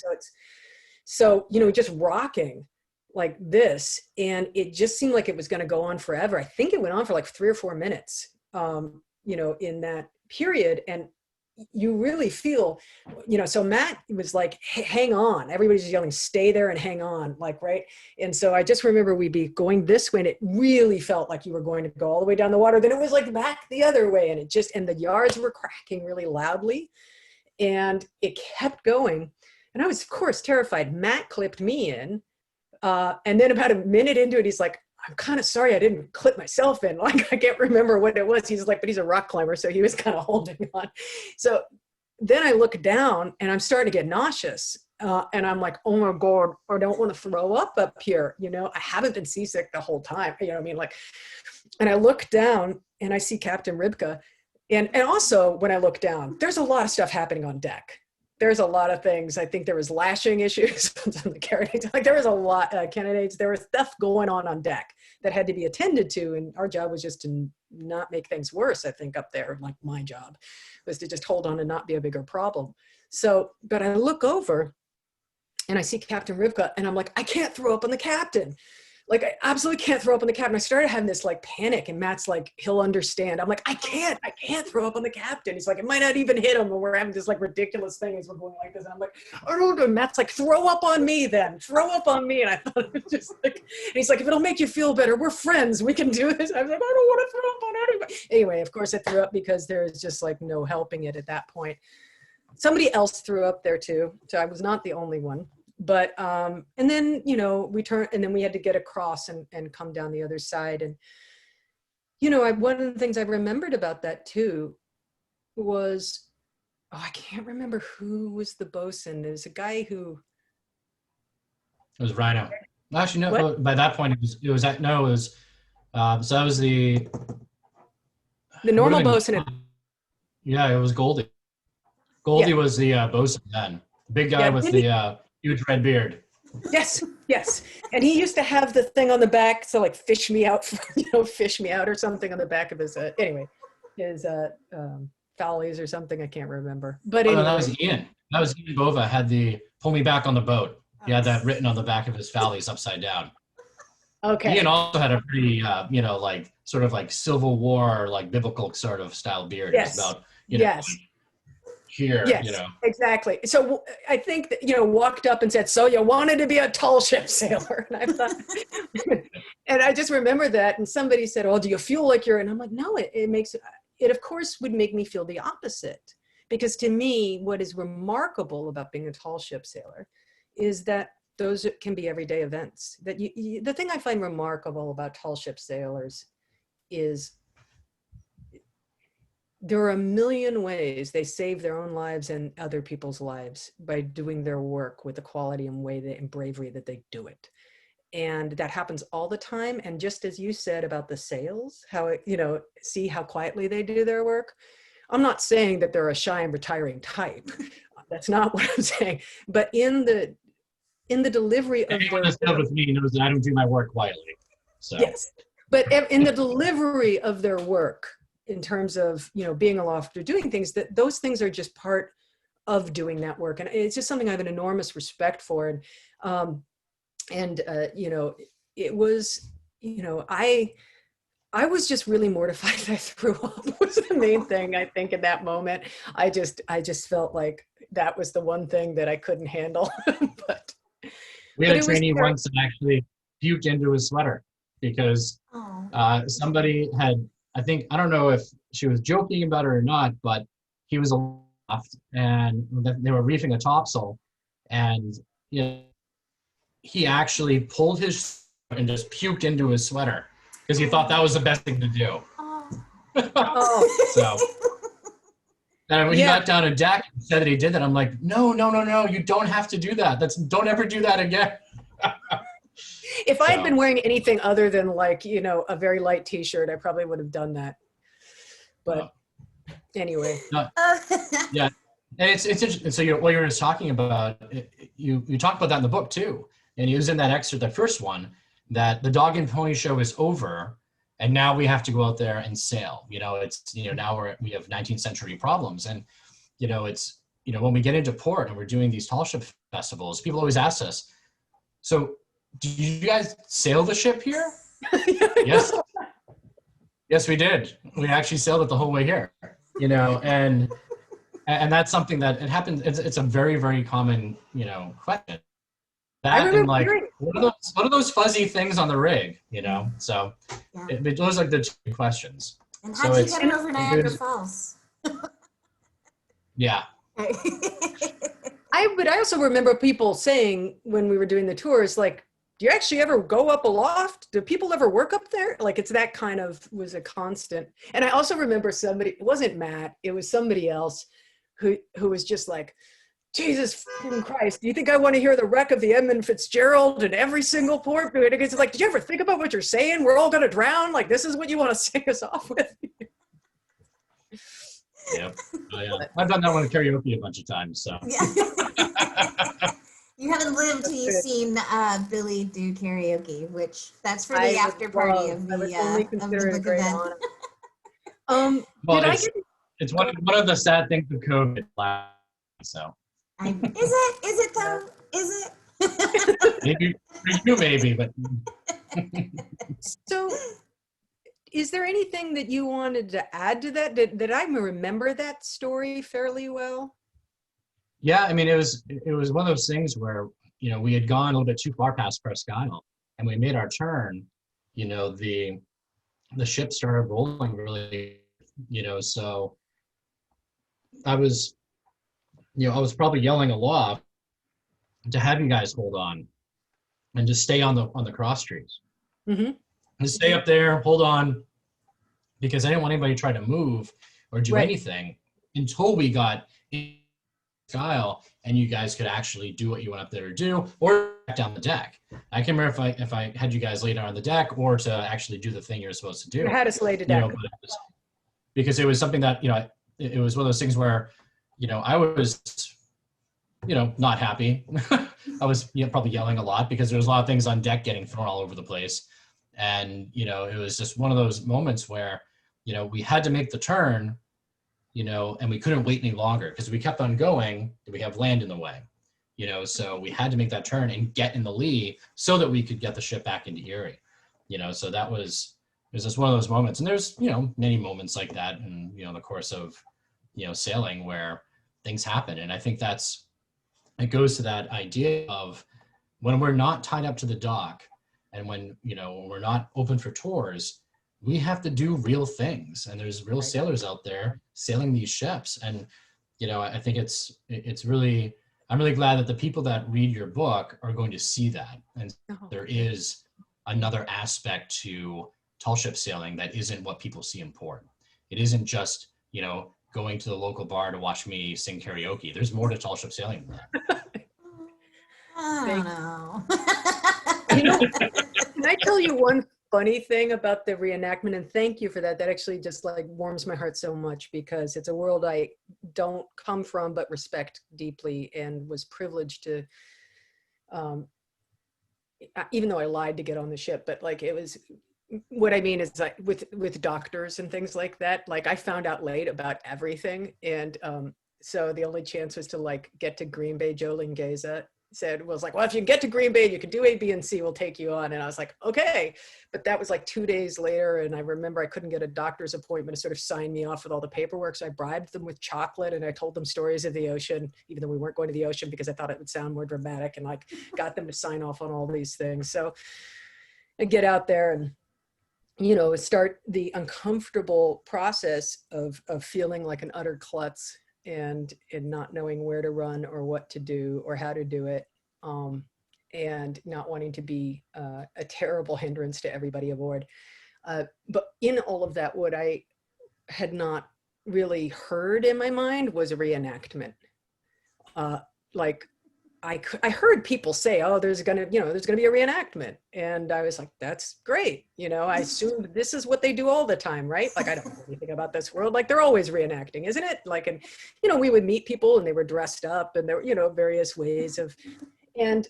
So just rocking like this, and it just seemed like it was going to go on forever. I think it went on for like 3 or 4 minutes, in that period. And you really feel, so Matt was like, hey, hang on. Everybody's yelling, stay there and hang on, like, right. And so I just remember we'd be going this way, and it really felt like you were going to go all the way down the water. Then it was like back the other way, and and the yards were cracking really loudly, and it kept going. And I was, of course, terrified. Matt clipped me in. And then about a minute into it, he's like, I'm kind of sorry I didn't clip myself in. Like, I can't remember what it was. He's like, but he's a rock climber, so he was kind of holding on. So then I look down, and I'm starting to get nauseous. And I'm like, oh my God, I don't want to throw up here. I haven't been seasick the whole time. You know what I mean? Like, and I look down, and I see Captain Ribka. And also when I look down, there's a lot of stuff happening on deck. There's a lot of things. I think there was lashing issues on the carronades. Like there was a lot of candidates. There was stuff going on deck that had to be attended to. And our job was just to not make things worse, I think, up there. Like my job was to just hold on and not be a bigger problem. So, but I look over, and I see Captain Rivka, and I'm like, I can't throw up on the captain. like, I absolutely can't throw up on the captain. I started having this like panic, and Matt's like, he'll understand. I'm like, I can't throw up on the captain. He's like, it might not even hit him. And we're having this like ridiculous thing as we're going like this. And I'm like, oh, and Matt's like, throw up on me then. Throw up on me. And I thought it was just like, and he's like, if it'll make you feel better, we're friends. We can do this. I was like, I don't want to throw up on anybody. Anyway, of course I threw up because there was just like no helping it at that point. Somebody else threw up there too. So I was not the only one. But, and then, you know, we turned, and then we had to get across and come down the other side. And, you know, one of the things I remembered about that too was, I can't remember who was the bosun. There's a guy who. It was Rhino. Actually, no, What? by that point, so that was the normal bosun. Yeah, it was Goldie. Goldie was the bosun then. The big guy with the huge red beard. Yes. And he used to have the thing on the back, so like fish me out or something on the back of his, anyway, his follies or something, I can't remember. But anyway. No, that was Ian. That was Ian Bova, had the pull me back on the boat. He had that written on the back of his follies upside down. Okay. Ian also had a pretty, like sort of like Civil War, like biblical sort of style beard. Yes. It was about, like, here, yes, exactly. So I think that, walked up and said, so you wanted to be a tall ship sailor? And I thought, and I just remember that. And somebody said, oh, do you feel like you're, and I'm like, no, it of course would make me feel the opposite. Because to me, what is remarkable about being a tall ship sailor is that those can be everyday events. That the thing I find remarkable about tall ship sailors is there are a million ways they save their own lives and other people's lives by doing their work with the quality and way and bravery that they do it. And that happens all the time. And just as you said about the sails, how, see how quietly they do their work. I'm not saying that they're a shy and retiring type. That's not what I'm saying. But in the delivery of anyone that's dealt with me knows that I don't do my work quietly. So. Yes, but in the delivery of their work, in terms of, being aloft or doing things, that those things are just part of doing that work. And it's just something I have an enormous respect for. And it was, I was just really mortified that I threw up was the main thing, I think, in that moment. I just felt like that was the one thing that I couldn't handle. But we had a trainee once that actually puked into his sweater because somebody had, I don't know if she was joking about it or not, but he was aloft and they were reefing a topsail, and he actually pulled his and just puked into his sweater because he thought that was the best thing to do. So, and when he got down to deck and said that he did that, I'm like, no, you don't have to do that. Don't ever do that again. If I had been wearing anything other than like, a very light t-shirt, I probably would have done that. But anyway. Yeah. And it's interesting. So what you were just talking about, you talked about that in the book too. And it was in that excerpt, the first one, that the dog and pony show is over and now we have to go out there and sail. It's, now we have 19th century problems. And, it's, when we get into port and we're doing these tall ship festivals, people always ask us, so do you guys sail the ship here? Yes. Yes, we did. We actually sailed it the whole way here, and that's something that it happens. It's a very, very common, question. That and like, what are those fuzzy things on the rig, So those are the two questions. And how'd you get over Niagara Falls? Yeah. But I also remember people saying when we were doing the tours, like, do you actually ever go up aloft? Do people ever work up there? Like, it's that kind of was a constant. And I also remember somebody, it wasn't Matt, it was somebody else who was just like, Jesus Christ, do you think I want to hear the wreck of the Edmund Fitzgerald in every single port? It's like, did you ever think about what you're saying? We're all going to drown. Like, this is what you want to sing us off with? Yep. I've done that one at karaoke a bunch of times. So. Yeah. You haven't lived till you've seen Billy do karaoke, which that's for the after party of the book event. Well, it's one of the sad things of COVID. So. Is it though? Is it? Maybe for you, maybe, but So is there anything that you wanted to add to that? Did I remember that story fairly well? Yeah, I mean, it was one of those things where, we had gone a little bit too far past Presque Isle, and we made our turn. The ship started rolling really, so I was, I was probably yelling aloft to have you guys hold on and just stay on the cross trees. Mm-hmm. Just stay up there, hold on, because I didn't want anybody to try to move or do Right. anything until we got in Kyle and you guys could actually do what you went up there to do, or back down the deck. I can't remember if I had you guys lay down on the deck or to actually do the thing you're supposed to do. You had us laid to You deck. know, because it was something that, it was one of those things where, I was, not happy. I was probably yelling a lot because there was a lot of things on deck getting thrown all over the place. And, it was just one of those moments where, we had to make the turn, and we couldn't wait any longer because we kept on going. We have land in the way, so we had to make that turn and get in the lee so that we could get the ship back into Erie, so it was just one of those moments. And there's, many moments like that in, the course of, sailing where things happen. And I think it goes to that idea of when we're not tied up to the dock and when, when we're not open for tours, we have to do real things. And there's real sailors out there sailing these ships. And, I think it's really, I'm really glad that the people that read your book are going to see that. And there is another aspect to tall ship sailing that isn't what people see in port. It isn't just, going to the local bar to watch me sing karaoke. There's more to tall ship sailing than that. I don't know. Can I tell you one funny thing about the reenactment? And thank you for that. That actually just like warms my heart so much because it's a world I don't come from but respect deeply and was privileged to, even though I lied to get on the ship, but like it was, what I mean is like with doctors and things like that, like I found out late about everything. And so the only chance was to like get to Green Bay. Joe Lingaza was like, well, if you get to Green Bay, you can do A, B, and C, we'll take you on. And I was like, okay. But that was like 2 days later. And I remember I couldn't get a doctor's appointment to sort of sign me off with all the paperwork. So I bribed them with chocolate and I told them stories of the ocean, even though we weren't going to the ocean because I thought it would sound more dramatic, and like got them to sign off on all these things. So I get out there and, start the uncomfortable process of feeling like an utter klutz and not knowing where to run or what to do or how to do it, and not wanting to be a terrible hindrance to everybody aboard. But in all of that, what I had not really heard in my mind was a reenactment. Like I heard people say, oh, there's gonna be a reenactment. And I was like, that's great. I assumed this is what they do all the time, right? Like, I don't know anything about this world. Like, they're always reenacting, isn't it? Like, and, we would meet people and they were dressed up and there were, various ways of, and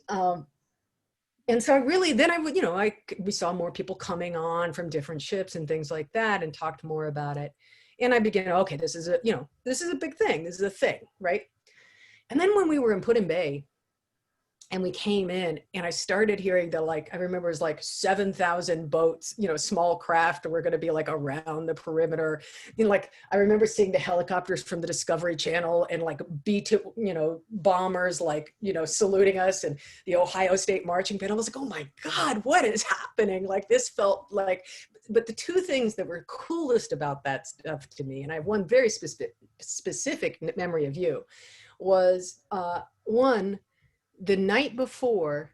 so I really, then I would, we saw more people coming on from different ships and things like that and talked more about it. And I began, okay, this is a big thing. This is a thing, right? And then when we were in Put-in-Bay, and we came in and I started hearing that, like, I remember it was like 7,000 boats, small craft were going to be like around the perimeter. Like I remember seeing the helicopters from the Discovery Channel and like B-2, bombers, like, saluting us, and the Ohio State Marching Band. I was like, oh my God, what is happening? Like this felt like, but the two things that were coolest about that stuff to me, and I have one very specific memory of you, was one, the night before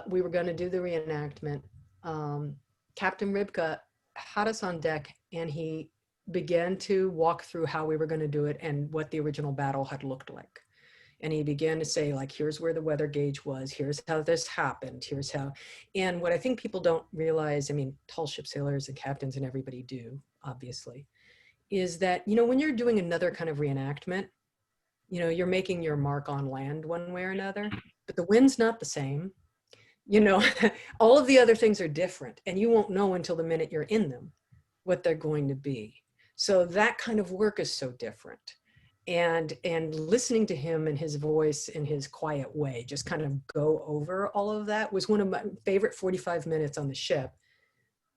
we were going to do the reenactment, Captain Ribka had us on deck and he began to walk through how we were going to do it and what the original battle had looked like. And he began to say, like, here's where the weather gauge was, here's how this happened, here's how. And what I think people don't realize, I mean, tall ship sailors and captains and everybody do, obviously, is that, when you're doing another kind of reenactment, you're making your mark on land one way or another, but the wind's not the same. All of the other things are different, and you won't know until the minute you're in them what they're going to be. So that kind of work is so different. and listening to him and his voice in his quiet way, just kind of go over all of that, was one of my favorite 45 minutes on the ship.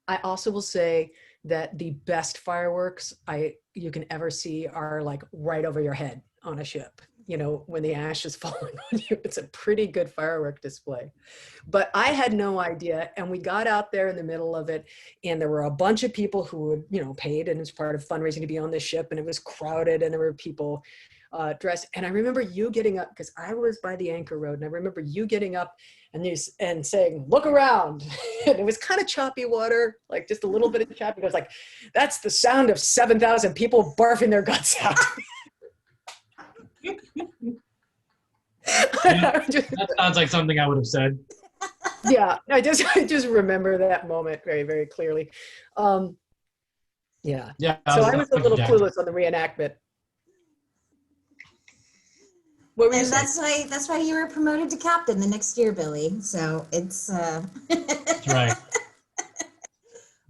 I also will say that the best fireworks you can ever see are like right over your head on a ship. You know, when the ash is falling on you, it's a pretty good firework display. But I had no idea. And we got out there in the middle of it, and there were a bunch of people who had, you know, paid, and it was part of fundraising to be on the ship, and it was crowded, and there were people dressed. And I remember you getting up, because I was by the anchor road, and I remember you getting up and saying, "Look around." And it was kind of choppy water, like just a little bit of choppy. It was like, that's the sound of 7,000 people barfing their guts out. That sounds like something I would have said. Yeah, I just remember that moment very, very clearly. Yeah. Yeah. So I was a little clueless on the reenactment. What were you And saying? that's why you were promoted to captain the next year, Billy. So it's That's right.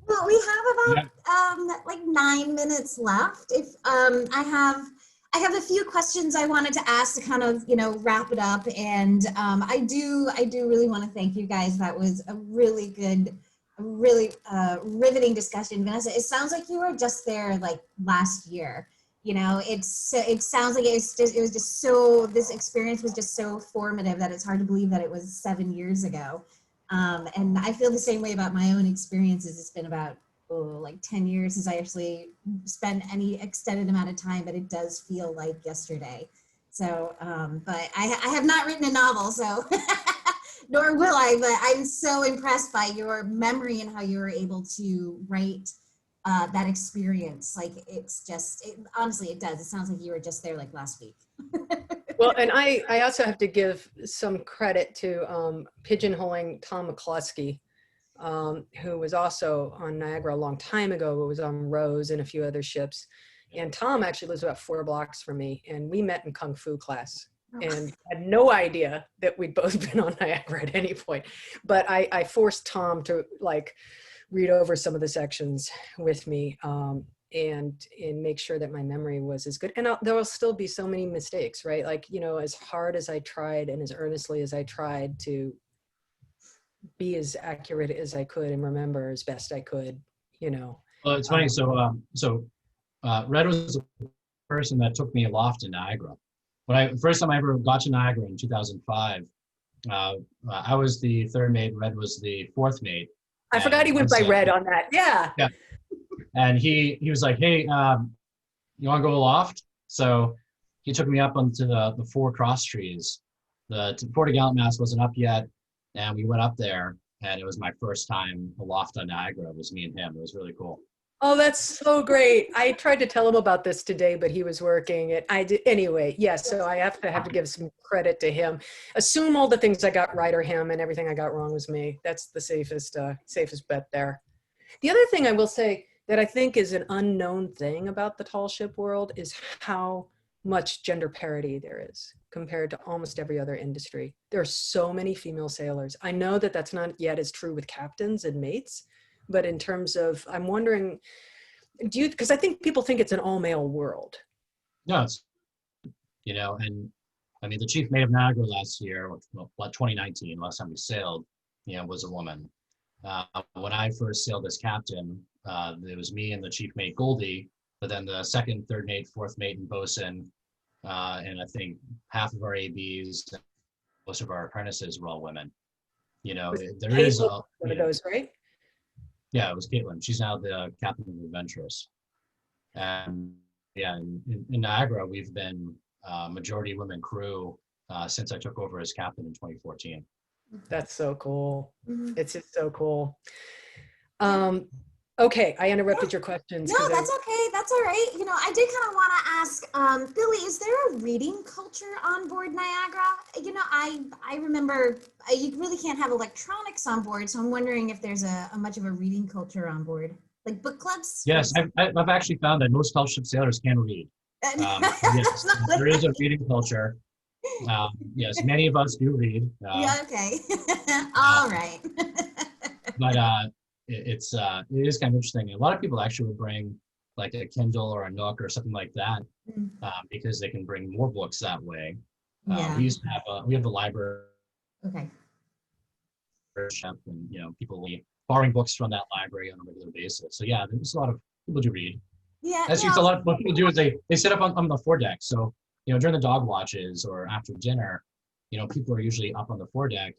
Well, we have about like 9 minutes left. If I have a few questions I wanted to ask to kind of, you know, wrap it up. And I do really want to thank you guys. That was a really good, really riveting discussion. Vanessa, it sounds like you were just there like last year. You know, it sounds like it was just so, this experience was just so formative that it's hard to believe that it was 7 years ago. And I feel the same way about my own experiences. It's been about like 10 years since I actually spent any extended amount of time, but it does feel like yesterday. So, but I have not written a novel, so nor will I, but I'm so impressed by your memory and how you were able to write that experience. Like, it's just, honestly, it does. It sounds like you were just there like last week. Well, and I also have to give some credit to pigeonholing Tom McCluskey, who was also on Niagara a long time ago, but was on Rose and a few other ships. And Tom actually lives about 4 blocks from me, and we met in Kung Fu class and had no idea that we'd both been on Niagara at any point. But I forced Tom to like read over some of the sections with me and make sure that my memory was as good. And there will still be so many mistakes, right? Like, you know, as hard as I tried and as earnestly as I tried to be as accurate as I could and remember as best I could, you know. Well, it's funny. Red was the person that took me aloft in Niagara. First time I ever got to Niagara in 2005, I was the 3rd mate. Red was the 4th mate. I forgot he went by Red on that. Yeah. Yeah. And he was like, "Hey, you want to go aloft?" So he took me up onto the 4 cross trees. The Port Gallant mast wasn't up yet, and we went up there, and it was my first time aloft on Niagara. It was me and him. It was really cool. Oh, that's so great. I tried to tell him about this today, but he was working it. I did anyway. Yes. So I have to give some credit to him. Assume all the things I got right are him, and everything I got wrong was me. That's the safest bet there. The other thing I will say that I think is an unknown thing about the tall ship world is how much gender parity there is compared to almost every other industry. There are so many female sailors. I know that that's not yet as true with captains and mates, but in terms of, I'm wondering, because I think people think it's an all male world. No, it's, you know, and I mean, the chief mate of Niagara last year, 2019, last time we sailed, you know, was a woman. When I first sailed as captain, it was me and the chief mate Goldie, but then the 2nd, 3rd mate, 4th mate, and bosun, and I think half of our ABs, most of our apprentices were all women. You know, there is one of those, right? Yeah, it was Caitlin. She's now the captain of the Adventurous. And yeah, in Niagara, we've been majority women crew since I took over as captain in 2014. That's so cool. It's just so cool. Okay, I interrupted your questions. No, that's okay. That's all right. You know, I did kind of want to ask, Billy, is there a reading culture on board Niagara? You know, I remember you really can't have electronics on board, so I'm wondering if there's a much of a reading culture on board, like book clubs? Yes, I've actually found that most tall ship sailors can read. Yes, there is a reading culture. Yes, many of us do read. Yeah, okay. All right. But it is kind of interesting. A lot of people actually will bring like a Kindle or a Nook or something like that, Mm. because they can bring more books that way. Yeah. We used to have we have the library Okay. shop, and people will be borrowing books from that library on a regular basis. So yeah, there's a lot of people do read. Yeah. Actually, it's a No. lot. What people do is they sit up on the foredeck. So during the dog watches or after dinner, people are usually up on the foredeck,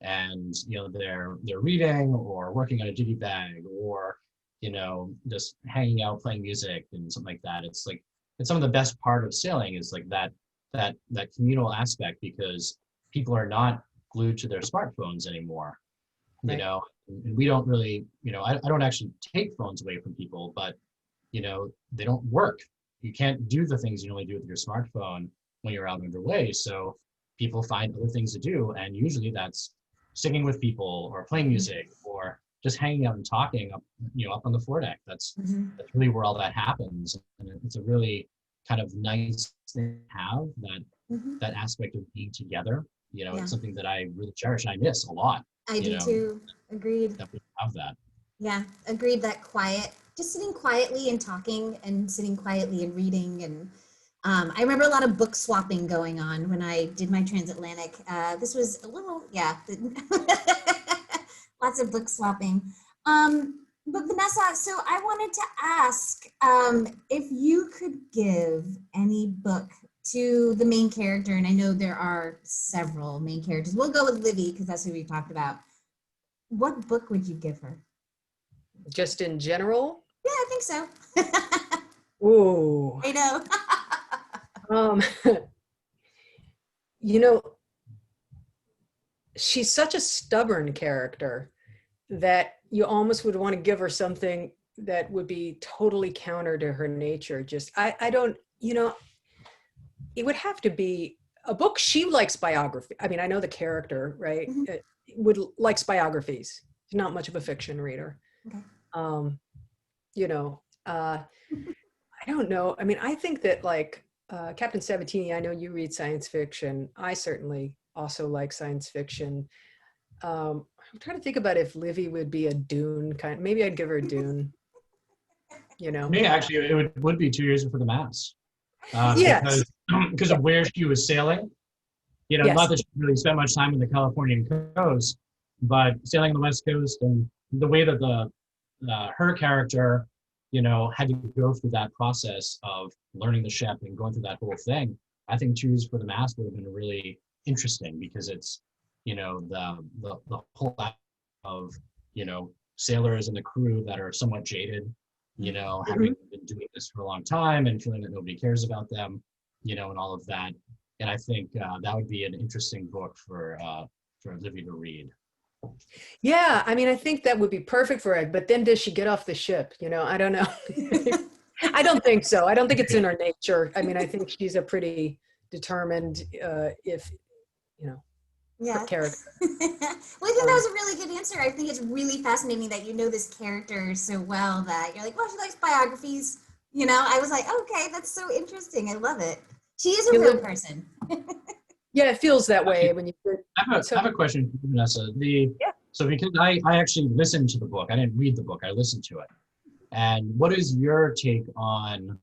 and they're reading or working on a duty bag, or just hanging out playing music and something like that. It's like it's some of the best part of sailing is like that communal aspect, because people are not glued to their smartphones anymore. Right. And we don't really, I don't actually take phones away from people, but they don't work. You can't do the things you normally do with your smartphone when you're out underway. So people find other things to do, and usually that's singing with people or playing music or just hanging out and talking up on the foredeck. That's Mhm. that's really where all that happens, and it's a really kind of nice thing to have Mhm. that aspect of being together. Yeah. It's something that I really cherish and I miss a lot. I do too. Agreed. That we have that. Yeah, agreed. That quiet, just sitting quietly and talking, and sitting quietly and reading. And I remember a lot of book swapping going on when I did my transatlantic. This was a little, yeah, lots of book swapping. But Vanessa, so I wanted to ask if you could give any book to the main character, and I know there are several main characters. We'll go with Livy because that's who we talked about. What book would you give her? Just in general? Yeah, I think so. Ooh. I know. Um, you know, she's such a stubborn character that you almost would want to give her something that would be totally counter to her nature. Just, I don't, it would have to be a book. She likes biography. I mean, I know the character, right? Mhm. Likes biographies. She's not much of a fiction reader. Okay. You know, I don't know. I mean, I think that like Captain Sabatini, I know you read science fiction. I certainly also like science fiction. I'm trying to think about if Livy would be a Dune kind. Maybe I'd give her a Dune. For me, actually, it would be 2 years before the mass, Yes. because of where she was sailing. Yes. Not that she really spent much time on the Californian coast, but sailing on the West Coast, and the way that her character, had to go through that process of learning the ship and going through that whole thing. I think Choose for the Mast would have been really interesting, because it's, the whole act of, sailors and the crew that are somewhat jaded, having been doing this for a long time and feeling that nobody cares about them, and all of that. And I think that would be an interesting book for Livy to read. Yeah. I mean, I think that would be perfect for it. But then does she get off the ship? I don't know. I don't think so. I don't think it's in her nature. I mean, I think she's a pretty determined, Yeah. character. Well, I think that was a really good answer. I think it's really fascinating that you know this character so well that you're like, well, she likes biographies. I was like, okay, that's so interesting. I love it. She is a real person. Yeah, it feels that way Actually, when you. I have a question for you, Vanessa. Yeah. So because I actually listened to the book, I didn't read the book, I listened to it. And what is your take on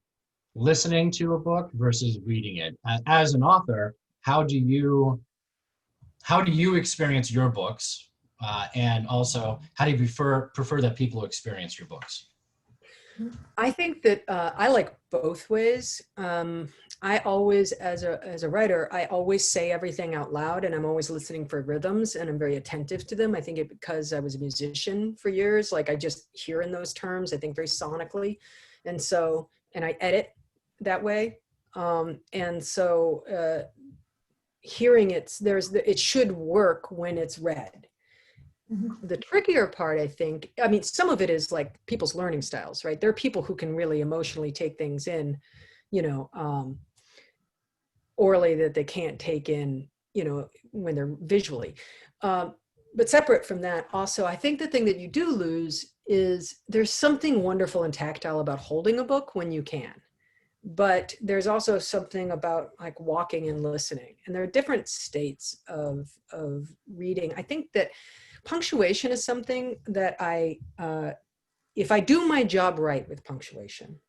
listening to a book versus reading it? As an author, how do you experience your books? And also, how do you prefer that people experience your books? I think that I like both ways. I always, as a writer, I always say everything out loud, and I'm always listening for rhythms, and I'm very attentive to them. I think it because I was a musician for years, like I just hear in those terms. I think very sonically, and I edit that way, and so hearing it should work when it's read. The trickier part, I think, I mean, some of it is like people's learning styles, right? There are people who can really emotionally take things in, orally that they can't take in, when they're visually. But separate from that, also, I think the thing that you do lose is there's something wonderful and tactile about holding a book when you can. But there's also something about like walking and listening. And there are different states of reading. I think that punctuation is something that if I do my job right with punctuation,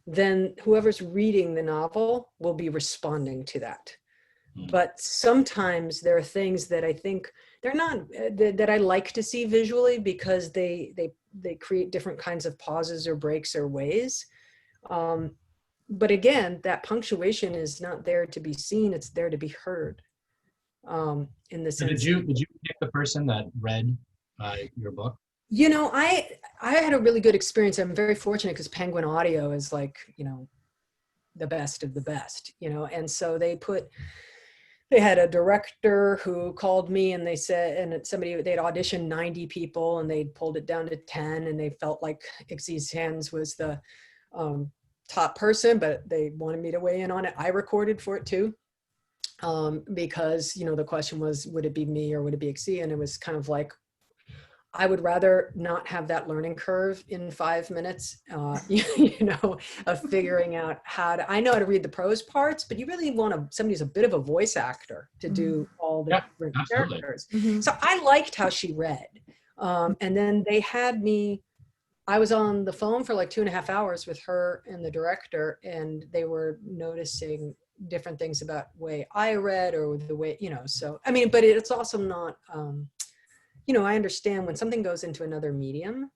then whoever's reading the novel will be responding to that. Mm. But sometimes there are things that I think they're not that I like to see visually, because they create different kinds of pauses or breaks or ways. But again, that punctuation is not there to be seen; it's there to be heard. In the So sense, did you pick the person that read your book? you know, I had a really good experience. I'm very fortunate because Penguin Audio is like, you know, the best of the best, you know, and so they had a director who called me, and they said, and they'd auditioned 90 people and they'd pulled it down to 10, and they felt like Ixie's Hands was the top person, but they wanted me to weigh in on it. I recorded for it too, because, you know, the question was, would it be me or would it be Ixie? And it was kind of like, I would rather not have that learning curve in 5 minutes, you know, of figuring out I know how to read the prose parts, but you really want somebody who's a bit of a voice actor to do all the different Absolutely. characters. Mm-hmm. So I liked how she read. And then they had me, I was on the phone for like 2.5 hours with her and the director, and they were noticing different things about the way I read or the way, you know, so, I mean, but it's also not, you know, I understand when something goes into another medium,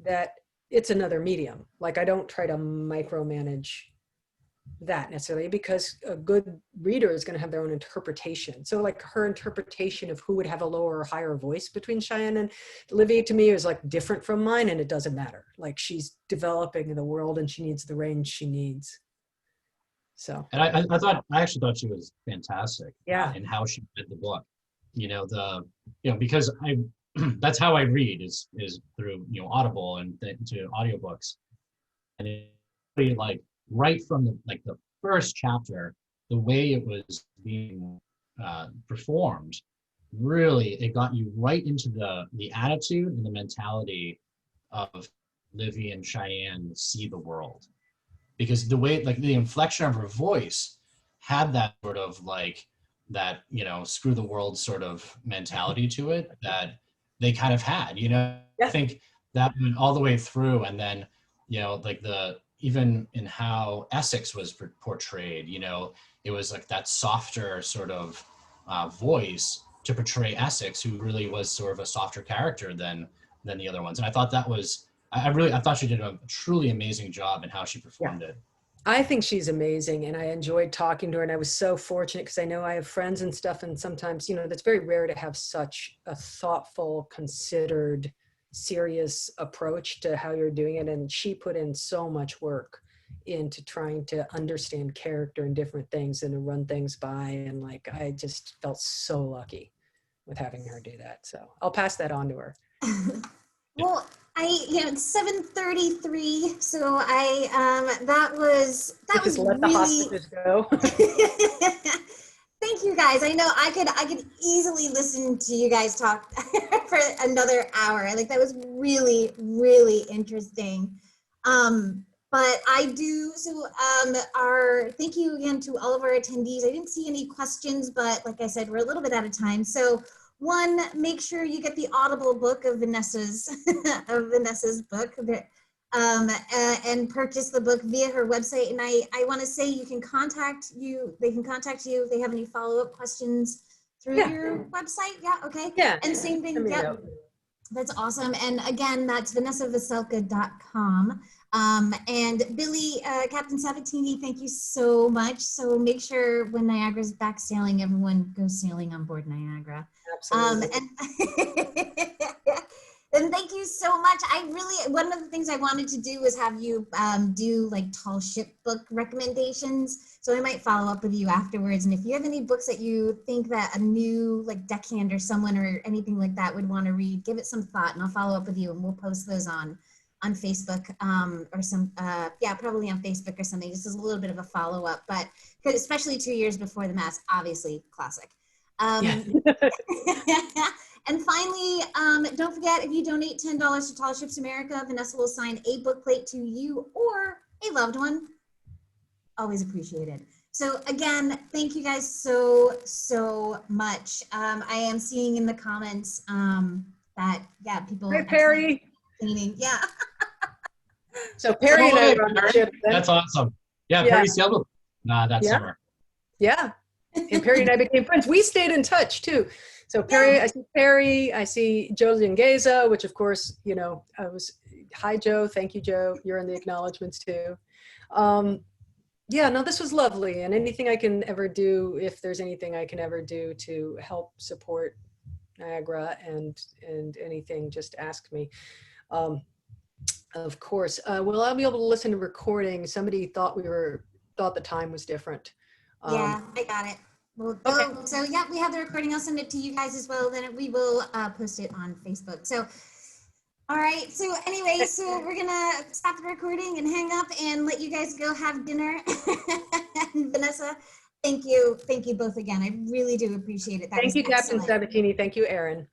that it's another medium. Like, I don't try to micromanage that necessarily, because a good reader is going to have their own interpretation. So like her interpretation of who would have a lower or higher voice between Cheyenne and Olivia, to me, is like different from mine, and it doesn't matter. Like, she's developing the world and she needs the range she needs. So. And I actually thought she was fantastic. Yeah. In how she read the book. You know, because that's how I read is through, you know, Audible and to audiobooks. And it really, like, right from the first chapter, the way it was being performed, really, it got you right into the attitude and the mentality of Livy and Cheyenne see the world. Because the way, like, the inflection of her voice had that sort of like that, you know, screw the world sort of mentality to it that they kind of had, you know. Yeah. I think that went all the way through. And then, you know, like even in how Essex was portrayed, you know, it was like that softer sort of voice to portray Essex, who really was sort of a softer character than the other ones. And I thought that was, I thought she did a truly amazing job in how she performed it. I think she's amazing, and I enjoyed talking to her, and I was so fortunate because I know I have friends and stuff, and sometimes, you know, that's very rare to have such a thoughtful, considered, serious approach to how you're doing it. And she put in so much work into trying to understand character and different things and to run things by. And like, I just felt so lucky with having her do that. So I'll pass that on to her. Well, it's 7:33, so that was Just let really. the hostages go. Thank you guys. I know I could easily listen to you guys talk for another hour. Like, that was really, really interesting. But I do, so thank you again to all of our attendees. I didn't see any questions, but like I said, we're a little bit out of time. So one, make sure you get the Audible book of Vanessa's book, and purchase the book via her website. And I want to say they can contact you if they have any follow-up questions through your website. Yeah, okay. Yeah. And same thing, yep. That's awesome. And again, that's vanessaveselka.com. And Billy, Captain Sabatini, thank you so much. So make sure when Niagara's back sailing, everyone goes sailing on board Niagara. Absolutely. And thank you so much. One of the things I wanted to do was have you do like tall ship book recommendations. So I might follow up with you afterwards. And if you have any books that you think that a new like deckhand or someone or anything like that would want to read, give it some thought, and I'll follow up with you, and we'll post those on Facebook or some, probably on Facebook or something, just as a little bit of a follow up, but especially 2 years before the mass, obviously classic. And finally, don't forget, if you donate $10 to Tall Ships America, Vanessa will sign a book plate to you or a loved one. Always appreciated. So again, thank you guys so much. I am seeing in the comments that, people. Hi, Perry. Yeah. So Perry and I were on the Perry. ship then. That's awesome. Yeah, Yeah. Perry sailed with that Yeah. summer. Yeah. And Perry and I became friends. We stayed in touch too. So Perry, I see Perry, I see Joe Liangeza, which of course, you know, hi Joe, thank you Joe, you're in the acknowledgements too. Yeah, no, this was lovely, and anything I can ever do, if there's anything I can ever do to help support Niagara and anything, just ask me. Of course, will I be able to listen to recording? Somebody thought the time was different. Yeah, I got it. We'll go. Okay. So yeah, we have the recording. I'll send it to you guys as well. Then we will post it on Facebook. So, all right. So anyway, so we're gonna stop the recording and hang up and let you guys go have dinner. And Vanessa, thank you both again. I really do appreciate it. That Thank was you, Captain excellent. Sabatini. Thank you, Aaron.